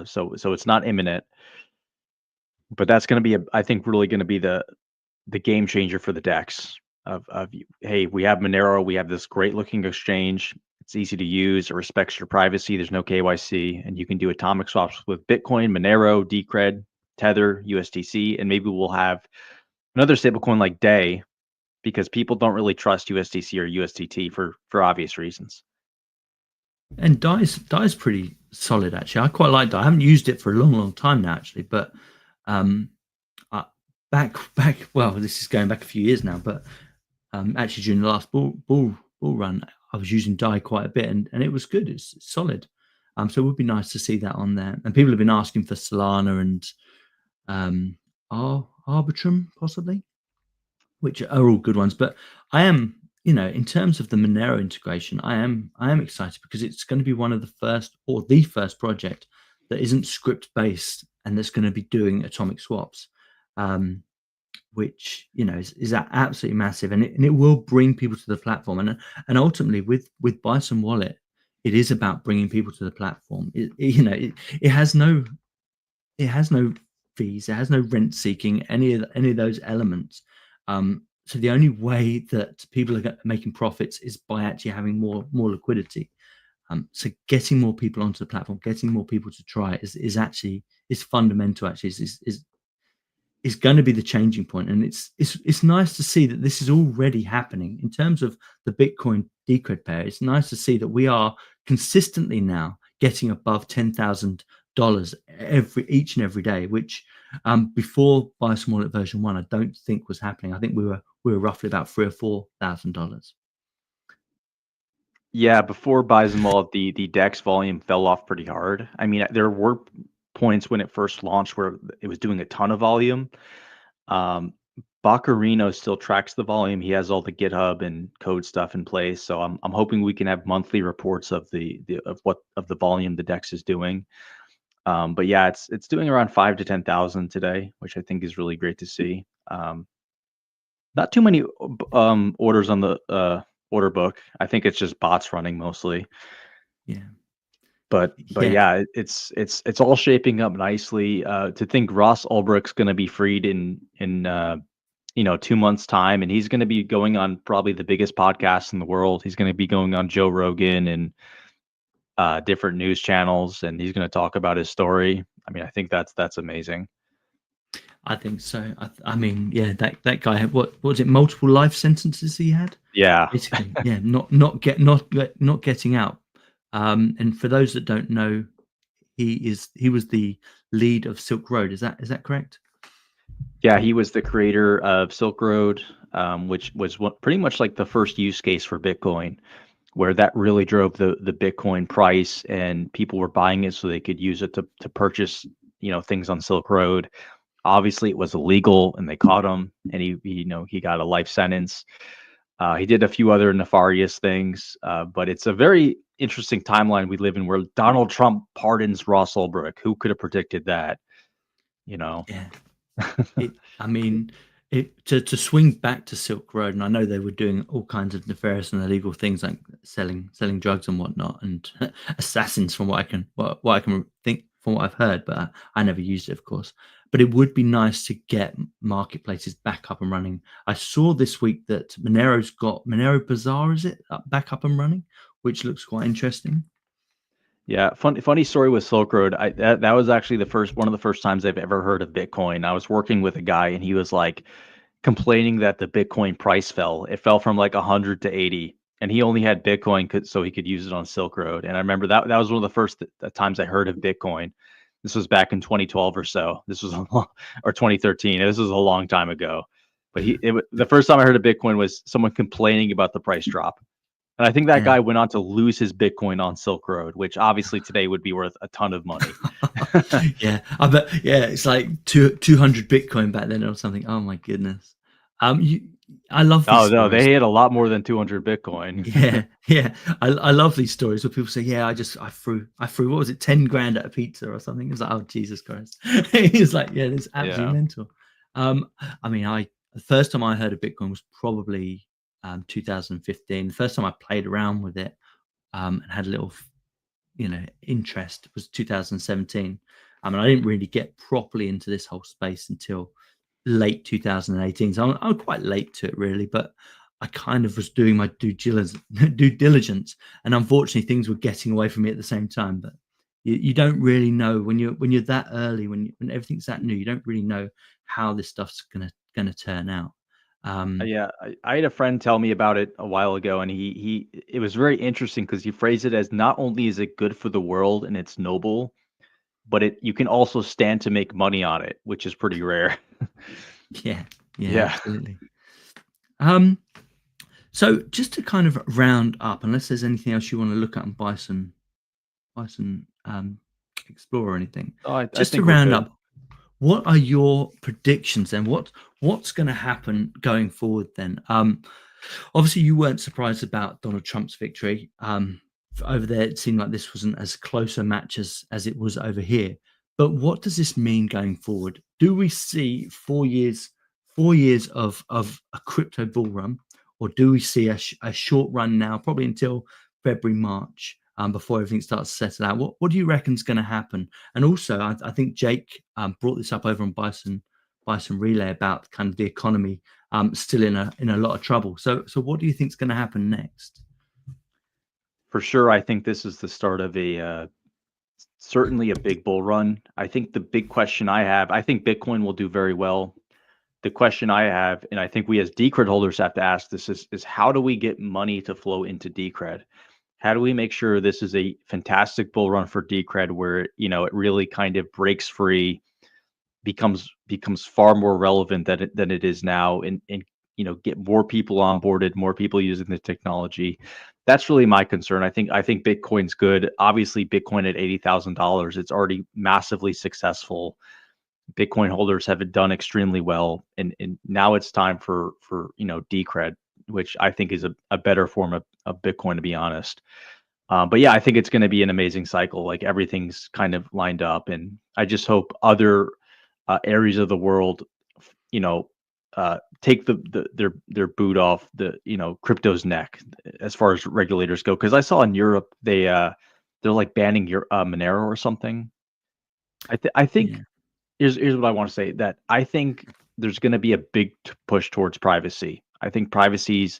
B: So it's not imminent, but that's going to be I think really going to be the game changer for the DEX. Hey, we have Monero, we have this great looking exchange. It's easy to use. It respects your privacy. There's no KYC, and you can do atomic swaps with Bitcoin, Monero, Decred, Tether, USDC, and maybe we'll have another stablecoin like Day, because people don't really trust USDC or USDT for obvious reasons.
A: And Dai's pretty solid, actually. I quite like Dai. I haven't used it for a long time now, actually, but back well, this is going back a few years now, but actually during the last bull run, I was using Dai quite a bit, and it was good. It's solid. So it would be nice to see that on there. And people have been asking for Solana and Arbitrum possibly, which are all good ones. But I am, in terms of the Monero integration, I am excited because it's going to be one of the first, or the first project that isn't script based and that's going to be doing atomic swaps. Which is absolutely massive, and it will bring people to the platform, and ultimately with Bison Wallet, it is about bringing people to the platform. It has no fees, it has no rent seeking, any of those elements. So the only way that people are making profits is by actually having more liquidity. So getting more people onto the platform, getting more people to try it is fundamental. Actually, is going to be the changing point, and it's nice to see that this is already happening in terms of the Bitcoin Decred pair. It's nice to see that we are consistently now getting above $10,000 each and every day, which before Bison Wallet version 1, I don't think was happening. I think we were roughly about $3,000 or $4,000.
B: Yeah, before Bison Wallet, the DEX volume fell off pretty hard. I mean, there were points when it first launched where it was doing a ton of volume. Baccarino still tracks the volume. He has all the GitHub and code stuff in place. So I'm hoping we can have monthly reports of the volume the DEX is doing. But yeah, it's doing around 5 to 10,000 today, which I think is really great to see. Not too many orders on the order book. I think it's just bots running mostly.
A: Yeah.
B: But yeah, it's all shaping up nicely. To think Ross Ulbricht's going to be freed in 2 months' time, and he's going to be going on probably the biggest podcast in the world. He's going to be going on Joe Rogan and different news channels, and he's going to talk about his story. I mean, I think that's amazing.
A: I think so. I mean, yeah, that guy had what was it? Multiple life sentences he had.
B: Yeah,
A: basically, yeah, not getting out. And for those that don't know, he was the lead of Silk Road. Is that correct?
B: Yeah, he was the creator of Silk Road, which was pretty much like the first use case for Bitcoin, where that really drove the Bitcoin price, and people were buying it so they could use it to purchase things on Silk Road. Obviously, it was illegal, and they caught him, and he got a life sentence. He did a few other nefarious things, but it's a very interesting timeline we live in, where Donald Trump pardons Ross Ulbricht. Who could have predicted that? You know?
A: Yeah. I mean, to swing back to Silk Road, and I know they were doing all kinds of nefarious and illegal things like selling drugs and whatnot, and assassins, from what I can think from what I've heard, but I never used it, of course. But it would be nice to get marketplaces back up and running. I saw this week that Monero's got Monero Bazaar, is it, back up and running, which looks quite interesting.
B: Yeah, funny story with Silk Road. That was actually one of the first times I've ever heard of Bitcoin. I was working with a guy, and he was like complaining that the Bitcoin price fell. It fell from like 100 to 80, and he only had Bitcoin so he could use it on Silk Road. And I remember that was one of the first times I heard of Bitcoin. This was back in 2012 or so. This was or 2013. This was a long time ago. But the first time I heard of Bitcoin was someone complaining about the price drop. And I think that
A: Yeah.
B: guy went on to lose his Bitcoin on Silk Road, which obviously today would be worth a ton of money.
A: Yeah, I bet. Yeah, it's like 200 Bitcoin back then or something. Oh my goodness. You, I love these
B: Oh no,
A: stories.
B: they had a lot more than 200 Bitcoin.
A: Yeah, yeah. I love these stories where people say, "Yeah, I threw what was it, 10 grand at a pizza or something." It's like, "Oh Jesus Christ!" It's like, yeah, it's absolutely
B: Yeah.
A: mental. I mean, the first time I heard of Bitcoin was probably 2015. The first time I played around with it and had a little interest was 2017. I mean, I didn't really get properly into this whole space until late 2018. So I'm quite late to it, really, but I kind of was doing my due diligence, and unfortunately, things were getting away from me at the same time. But you don't really know when you're that early, when everything's that new, you don't really know how this stuff's gonna turn out. Um,
B: Yeah, I had a friend tell me about it a while ago, and it was very interesting because he phrased it as, not only is it good for the world and it's noble, but you can also stand to make money on it, which is pretty rare.
A: yeah, yeah,
B: Yeah.
A: absolutely. Um, So just to kind of round up, unless there's anything else you want to look at and buy some explore or anything,
B: Oh, I
A: just to
B: think we're
A: round
B: good.
A: up, what are your predictions then? What's going to happen going forward then? Obviously you weren't surprised about Donald Trump's victory. Over there, it seemed like this wasn't as close a match as it was over here. But what does this mean going forward? Do we see 4 years of a crypto bull run, or do we see a short run now, probably until February, March, before everything starts to settle out? What do you reckon is going to happen? And also, I think Jake brought this up over on Bison Relay about kind of the economy still in a lot of trouble. So what do you think is going to happen next?
B: For sure, I think this is the start of certainly a big bull run. I think the big question I think Bitcoin will do very well. The question I have, and I think we as Decred holders have to ask this, is how do we get money to flow into Decred? How do we make sure this is a fantastic bull run for Decred, where it really kind of breaks free, becomes far more relevant than it is now, and get more people onboarded, more people using the technology. That's really my concern. I think Bitcoin's good. Obviously, Bitcoin at $80,000, it's already massively successful. Bitcoin holders have done extremely well, and now it's time for Decred, which I think is a better form of Bitcoin, to be honest. But yeah, I think it's going to be an amazing cycle. Like, everything's kind of lined up, and I just hope other areas of the world, you know, take their boot off crypto's neck as far as regulators go. Because I saw in Europe they're like banning your Monero or something. I think
A: Yeah,
B: here's what I want to say, that I think there's going to be a big push towards privacy. I think privacy's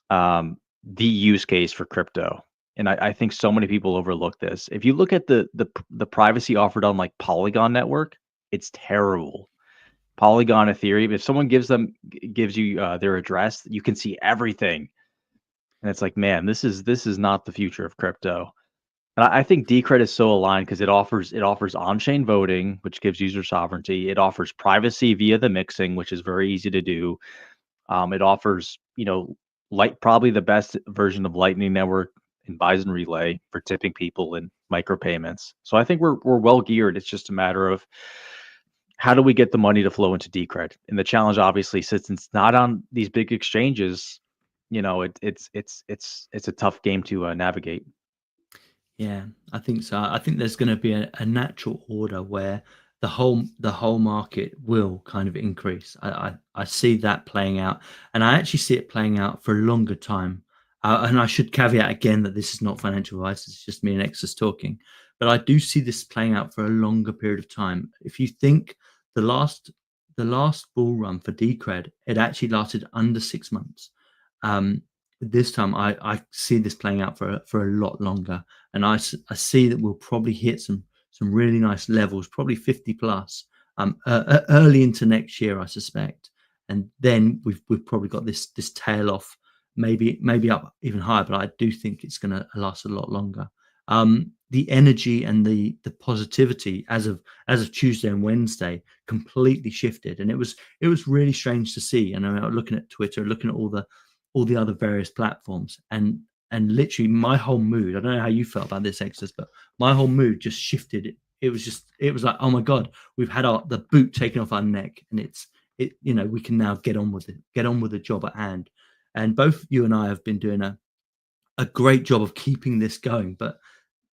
B: the use case for crypto. And I think so many people overlook this. If you look at the privacy offered on like Polygon network, it's terrible. Polygon, Ethereum, if someone gives you their address, you can see everything. And it's like, man, this is not the future of crypto. And I think Decred is so aligned because it offers on-chain voting, which gives user sovereignty. It offers privacy via the mixing, which is very easy to do. It offers, probably the best version of Lightning Network and Bison Relay for tipping people and micropayments. So I think we're well geared. It's just a matter of how do we get the money to flow into Decred? And the challenge, obviously, since it's not on these big exchanges, it's a tough game to navigate.
A: Yeah, I think so. I think there's going to be a natural order where the whole market will kind of increase. I see that playing out, and I actually see it playing out for a longer time. And I should caveat again that this is not financial advice; it's just me and Exodus talking. But I do see this playing out for a longer period of time. If you think the last the last bull run for Decred, it actually lasted under 6 months. Um, this time, I see this playing out for a lot longer, and I see that we'll probably hit some really nice levels, probably 50 plus, early into next year, I suspect, and then we've probably got this tail off, maybe up even higher, but I do think it's going to last a lot longer. The energy and the positivity as of Tuesday and Wednesday completely shifted, and it was really strange to see. And I was looking at Twitter, looking at all the other various platforms, and literally my whole mood, I don't know how you felt about this, Exodus, but my whole mood just shifted. It was like, oh my god, we've had the boot taken off our neck, and we can now get on with it, get on with the job at hand. And both you and I have been doing a great job of keeping this going, but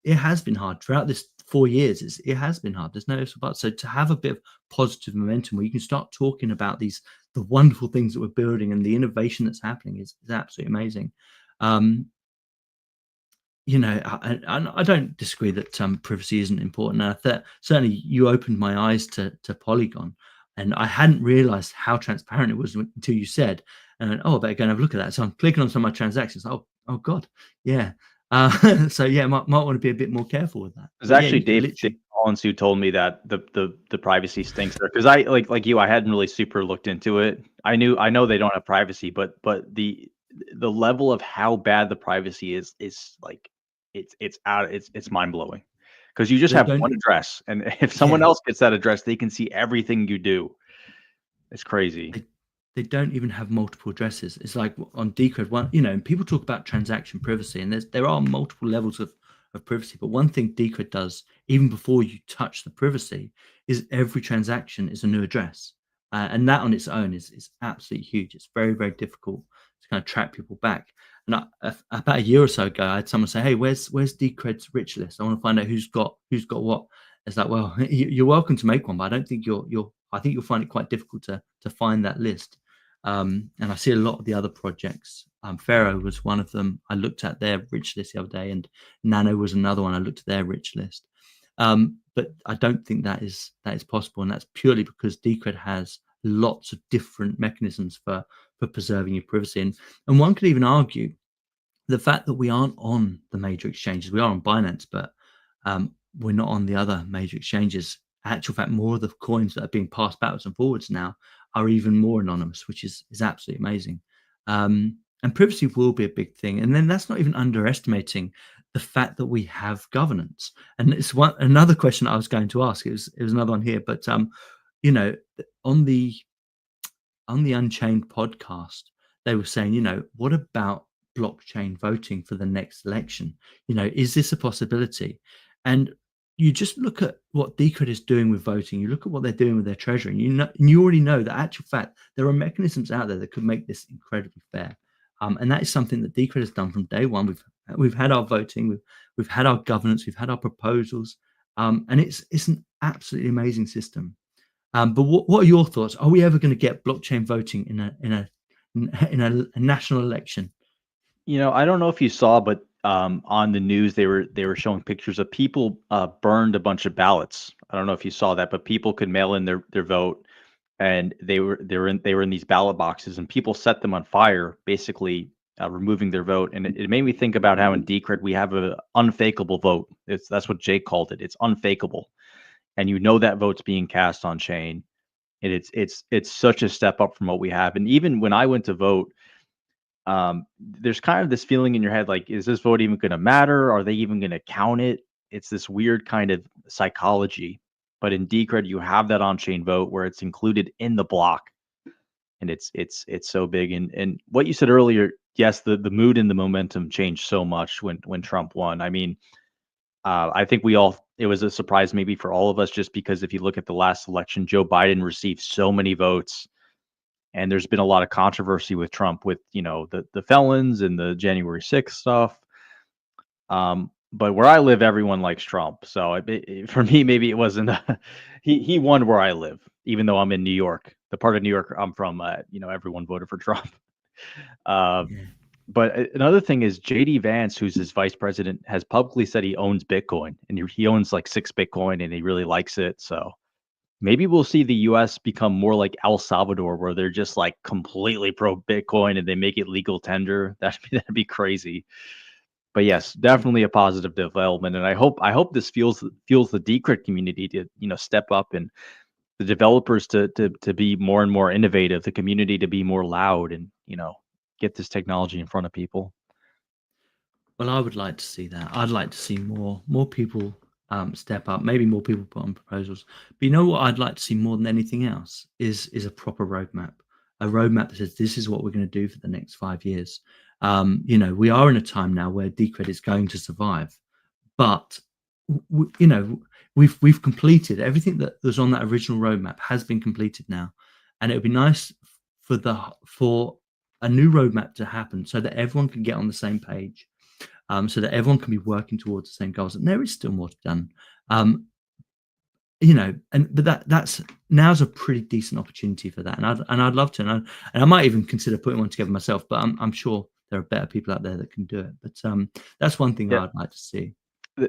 A: it has been hard throughout this 4 years. It has been hard. There's no ifs or buts. So to have a bit of positive momentum where you can start talking about the wonderful things that we're building and the innovation that's happening is absolutely amazing. Um, I don't disagree that privacy isn't important. And I thought certainly you opened my eyes to Polygon, and I hadn't realized how transparent it was until you said, "Oh, I better go and have a look at that." So I'm clicking on some of my transactions. Oh God, yeah. So yeah, might want to be a bit more careful with that.
B: It was
A: But yeah,
B: actually
A: you can
B: Dave
A: literally,
B: Collins who told me that the privacy stinks there, because I like you, I hadn't really super looked into it. I know they don't have privacy, but the level of how bad the privacy is like it's mind blowing, because you just
A: they
B: have
A: don't.
B: one address, and if someone
A: Yeah,
B: else gets that address, they can see everything you do. It's crazy.
A: they they don't even have multiple addresses. It's like on Decred one, and people talk about transaction privacy, and there are multiple levels of privacy. But one thing Decred does, even before you touch the privacy, is every transaction is a new address, and that on its own is absolutely huge. It's very very difficult to kind of track people back. And about a year or so ago, I had someone say, "Hey, where's Decred's rich list? I want to find out who's got what." It's like, well, you're welcome to make one, but I don't think you're. I think you'll find it quite difficult to find that list. And I see a lot of the other projects. Pharaoh was one of them. I looked at their rich list the other day, and Nano was another one. I looked at their rich list, but I don't think that is possible, and that's purely because Decred has lots of different mechanisms for preserving your privacy. And one could even argue the fact that we aren't on the major exchanges. We are on Binance, but we're not on the other major exchanges. Actual fact, more of the coins that are being passed backwards and forwards now are even more anonymous, which is absolutely amazing. And privacy will be a big thing. And then that's not even underestimating the fact that we have governance. And it's another question I was going to ask. It was another one here, but you know, on the Unchained podcast, they were saying, what about blockchain voting for the next election? Is this a possibility? And you just look at what Decred is doing with voting. You look at what they're doing with their treasury, and you already know that actual fact there are mechanisms out there that could make this incredibly fair. And that is something that Decred has done from day one. We've had our voting, we've had our governance, we've had our proposals, and it's an absolutely amazing system. But what are your thoughts? Are we ever going to get blockchain voting in a national election?
B: I don't know if you saw, but on the news they were showing pictures of people burned a bunch of ballots. I don't know if you saw that, but people could mail in their vote, and they were in these ballot boxes, and people set them on fire, basically removing their vote. And it made me think about how in Decred we have a unfakeable vote. That's what Jake called it. It's unfakeable, and that vote's being cast on chain, and it's such a step up from what we have. And even when I went to vote, there's kind of this feeling in your head, like, is this vote even going to matter? Are they even going to count it? It's this weird kind of psychology. But in Decred, you have that on-chain vote where it's included in the block, and it's so big. And what you said earlier, yes, the mood and the momentum changed so much when Trump won. I mean, I think it was a surprise maybe for all of us, just because if you look at the last election, Joe Biden received so many votes, and there's been a lot of controversy with Trump with, the felons and the January 6th stuff. But where I live, everyone likes Trump. So for me, maybe it wasn't, he won where I live, even though I'm in New York, the part of New York I'm from, everyone voted for Trump. Uh,
A: Yeah.
B: but another thing is JD Vance, who's his vice president, has publicly said he owns Bitcoin, and he owns like 6 Bitcoin, and he really likes it. So maybe we'll see the US become more like El Salvador, where they're just like completely pro Bitcoin and they make it legal tender. That'd be crazy. But yes, definitely a positive development, and I hope this fuels the Decred community to, step up, and the developers to be more and more innovative, the community to be more loud, and get this technology in front of people.
A: Well, I would like to see that. I'd like to see more people step up. Maybe more people put on proposals. But you know what? I'd like to see more than anything else is a proper roadmap. A roadmap that says this is what we're going to do for the next 5 years. We are in a time now where Decred is going to survive, but we've completed everything that was on that original roadmap has been completed now, and it would be nice for a new roadmap to happen so that everyone can get on the same page, so that everyone can be working towards the same goals. And there is still more to be done. Um, that's now's a pretty decent opportunity for that, and I'd love to, and I might even consider putting one together myself. But I'm sure there are better people out there that can do it. But that's one thing
B: Yeah.
A: I'd like to see.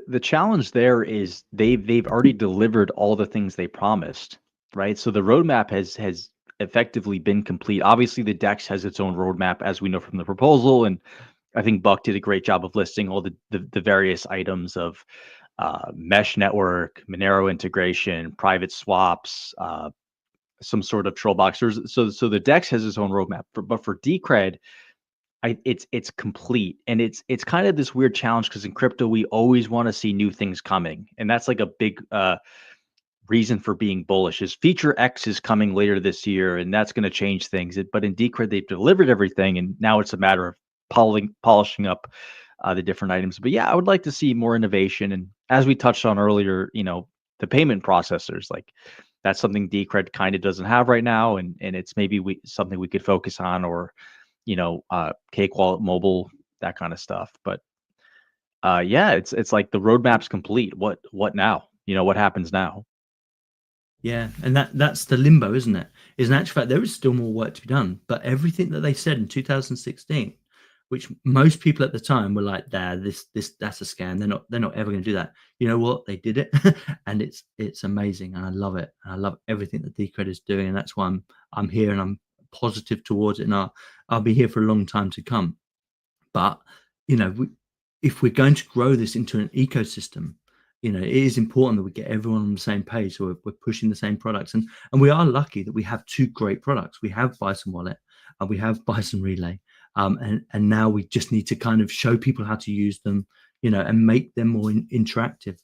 B: The challenge there is they've already delivered all the things they promised, right? So the roadmap has effectively been complete. Obviously, the Dex has its own roadmap, as we know from the proposal, and I think Buck did a great job of listing all the various items of mesh network, Monero integration, private swaps, some sort of troll boxers. So the Dex has its own roadmap, but for Decred, it's complete, and it's kind of this weird challenge, because in crypto we always want to see new things coming, and that's like a big reason for being bullish. Is feature X is coming later this year, and that's going to change things. But in Decred, they've delivered everything, and now it's a matter of polishing up the different items. But yeah, I would like to see more innovation, and as we touched on earlier, the payment processors, like that's something Decred kind of doesn't have right now, and it's maybe something we could focus on, or Cake Wallet Mobile, that kind of stuff. But yeah, it's like the roadmap's complete. What now? What happens now?
A: Yeah, and that's the limbo, isn't it? Is in actual fact there is still more work to be done, but everything that they said in 2016, which most people at the time were like, "Nah, this that's a scam. They're not ever going to do that." You know what? They did it, and it's amazing, and I love it. And I love everything that Decred is doing, and that's why I'm here and I'm positive towards it, and I'll be here for a long time to come. But if we're going to grow this into an ecosystem, it is important that we get everyone on the same page, so we're pushing the same products. And we are lucky that we have two great products. We have Bison Wallet and we have Bison Relay, and now we just need to kind of show people how to use them, and make them more interactive.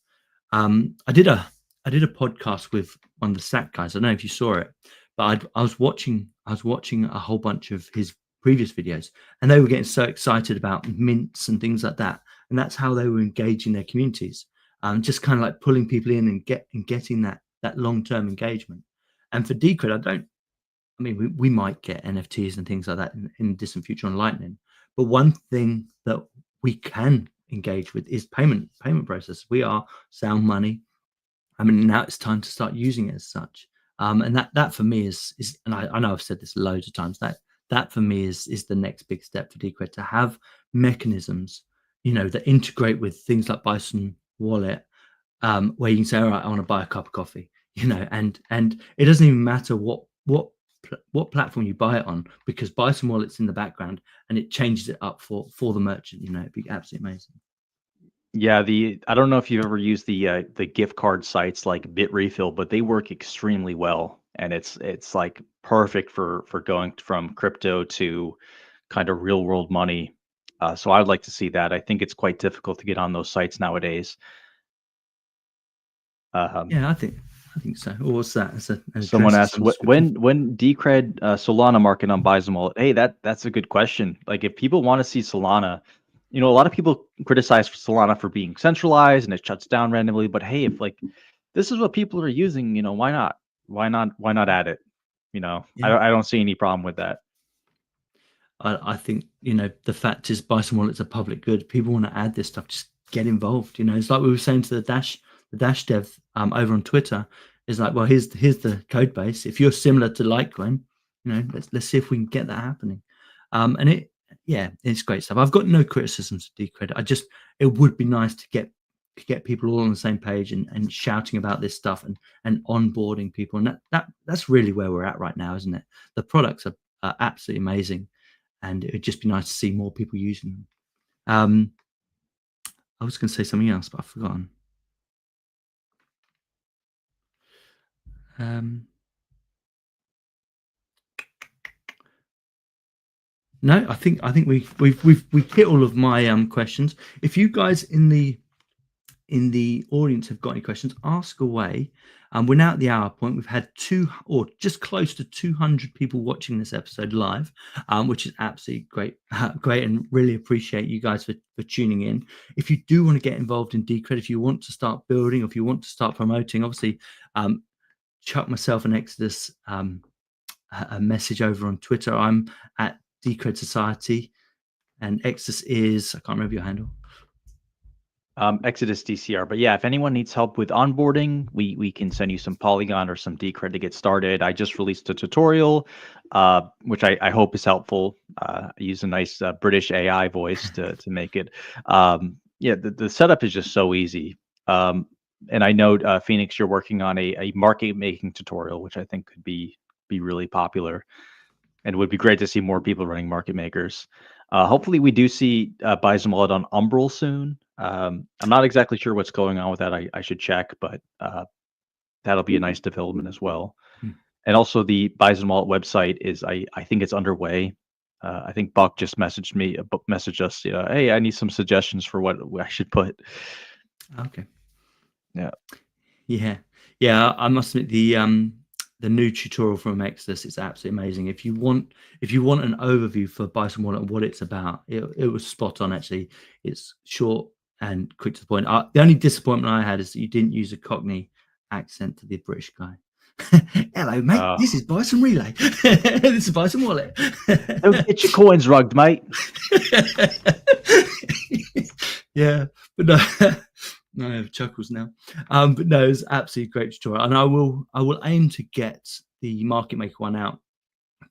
A: I did a podcast with one of the SAC guys. I don't know if you saw it, but I was watching a whole bunch of his previous videos, and they were getting so excited about mints and things like that, and that's how they were engaging their communities, just kind of like pulling people in and getting that long-term engagement. And for Decred, I mean, we might get NFTs and things like that in the distant future on Lightning, but one thing that we can engage with is payment process. We are Sound Money. I mean, now it's time to start using it as such. And that for me is, and I know I've said this loads of times, that for me is the next big step for Decred, to have mechanisms, that integrate with things like Bison Wallet, where you can say, all right, I want to buy a cup of coffee, and it doesn't even matter what platform you buy it on, because Bison Wallet's in the background and it changes it up for the merchant. It'd be absolutely amazing.
B: Yeah, I don't know if you've ever used the gift card sites like Bitrefill, but they work extremely well, and it's like perfect for going from crypto to kind of real world money. So I'd like to see that. I think it's quite difficult to get on those sites nowadays. Um,
A: Yeah, I think so. Or what's that? As an
B: Someone
A: address to
B: asked
A: some description.
B: when Decred Solana market on Bison Wallet. Hey, that's a good question. Like if people want to see Solana, You know, a lot of people criticize Solana for being centralized and it shuts down randomly. But hey, if like this is what people are using, you know, why not? Why not add it? You know,
A: Yeah.
B: I don't see any problem with that.
A: I think, the fact is Bison Wallet's a public good. People want to add this stuff, just get involved. It's like we were saying to the Dash dev over on Twitter. Is like, well, here's the code base. If you're similar to Litecoin, let's see if we can get that happening. And it's great stuff. I've got no criticisms of Decred. It would be nice to get people all on the same page and shouting about this stuff and onboarding people. And that's really where we're at right now, isn't it? The products are absolutely amazing, and it would just be nice to see more people using them. I was going to say something else, but I've forgotten. No, I think we've hit all of my questions. If you guys in the audience have got any questions, ask away. We're now at the hour point. We've had just close to 200 people watching this episode live, which is absolutely great, and really appreciate you guys for tuning in. If you do want to get involved in Decred, if you want to start building, or if you want to start promoting, obviously, chuck myself and Exitus a message over on Twitter. I'm at Decred Society, and Exitus is, I can't remember your handle.
B: Exitus DCR. But yeah, if anyone needs help with onboarding, we can send you some Polygon or some Decred to get started. I just released a tutorial, which I hope is helpful. I use a nice British AI voice to make it. Yeah, the setup is just so easy. And I know Phoenix, you're working on a market making tutorial, which I think could be really popular, and it would be great to see more people running market makers. Hopefully, we do see Bison Wallet on Umbrel soon. I'm not exactly sure what's going on with that. I should check, but that'll be a nice development as well. And also, the Bison Wallet website is, I think it's underway. I think Buck just messaged us, hey, I need some suggestions for what I should put.
A: Okay.
B: Yeah.
A: Yeah. I must admit the new tutorial from Exodus is absolutely amazing. If you want an overview for Bison Wallet and what it's about, it was spot on. Actually, it's short and quick to the point. The only disappointment I had is that you didn't use a Cockney accent to the British guy. Hello, mate. This is Bison Relay. This is Bison Wallet.
B: Don't get your coins rugged, mate.
A: Yeah, but no. I have chuckles now. But no, it's absolutely great tutorial, and I will aim to get the market maker one out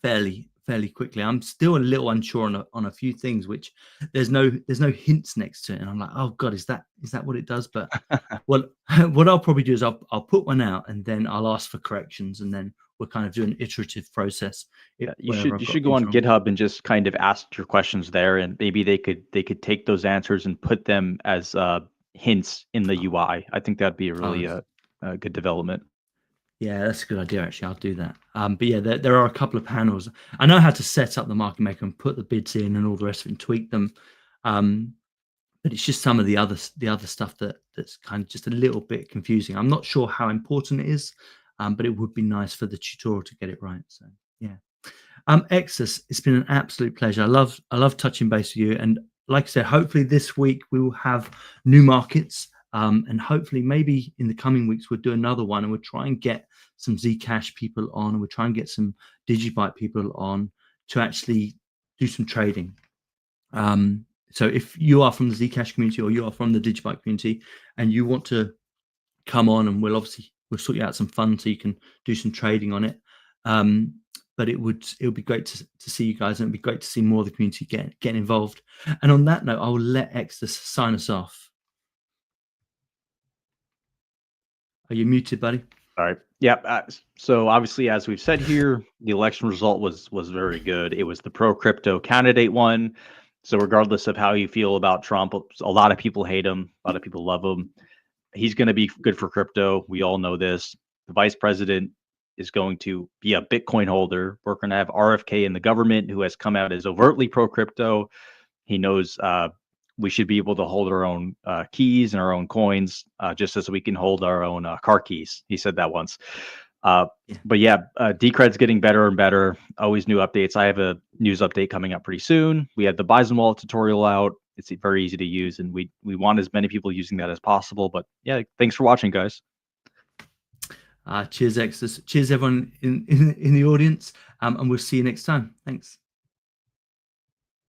A: fairly quickly. I'm still a little unsure on a few things, which there's no hints next to it, and I'm like, oh god, is that what it does? But what I'll probably do is I'll put one out, and then I'll ask for corrections, and then we'll kind of do an iterative process.
B: You should go on GitHub and just kind of ask your questions there, and maybe they could take those answers and put them as hints in the UI. I think that'd be a really a good development.
A: Yeah, that's a good idea. Actually, I'll do that. But yeah, there are a couple of panels. I know how to set up the market maker and put the bids in and all the rest of it and tweak them. But it's just some of the other stuff that's kind of just a little bit confusing. I'm not sure how important it is, but it would be nice for the tutorial to get it right. So yeah. Exus, it's been an absolute pleasure. I love touching base with you, and like I said, hopefully this week we will have new markets, and hopefully maybe in the coming weeks we'll do another one, and we'll try and get some Zcash people on, and we'll try and get some Digibyte people on to actually do some trading. So if you are from the Zcash community or you are from the Digibyte community and you want to come on, and we'll sort you out some fun so you can do some trading on it. But it would be great to see you guys, and it'd be great to see more of the community getting involved. And on that note, I will let Exodus sign us off. Are you muted, buddy?
B: All right. Yeah. So obviously, as we've said here, the election result was very good. It was the pro crypto candidate won. So regardless of how you feel about Trump, a lot of people hate him. A lot of people love him. He's going to be good for crypto. We all know this. The vice president is going to be a Bitcoin holder. We're going to have RFK in the government, who has come out as overtly pro crypto. He knows we should be able to hold our own keys and our own coins, just as we can hold our own car keys. He said that once. But yeah, Decred's getting better and better. Always new updates. I have a news update coming up pretty soon. We had the Bison Wallet tutorial out, It's very easy to use, and we want as many people using that as possible. But yeah, thanks for watching, guys.
A: Cheers, Exitus. Cheers, everyone in the audience. And we'll see you next time. Thanks.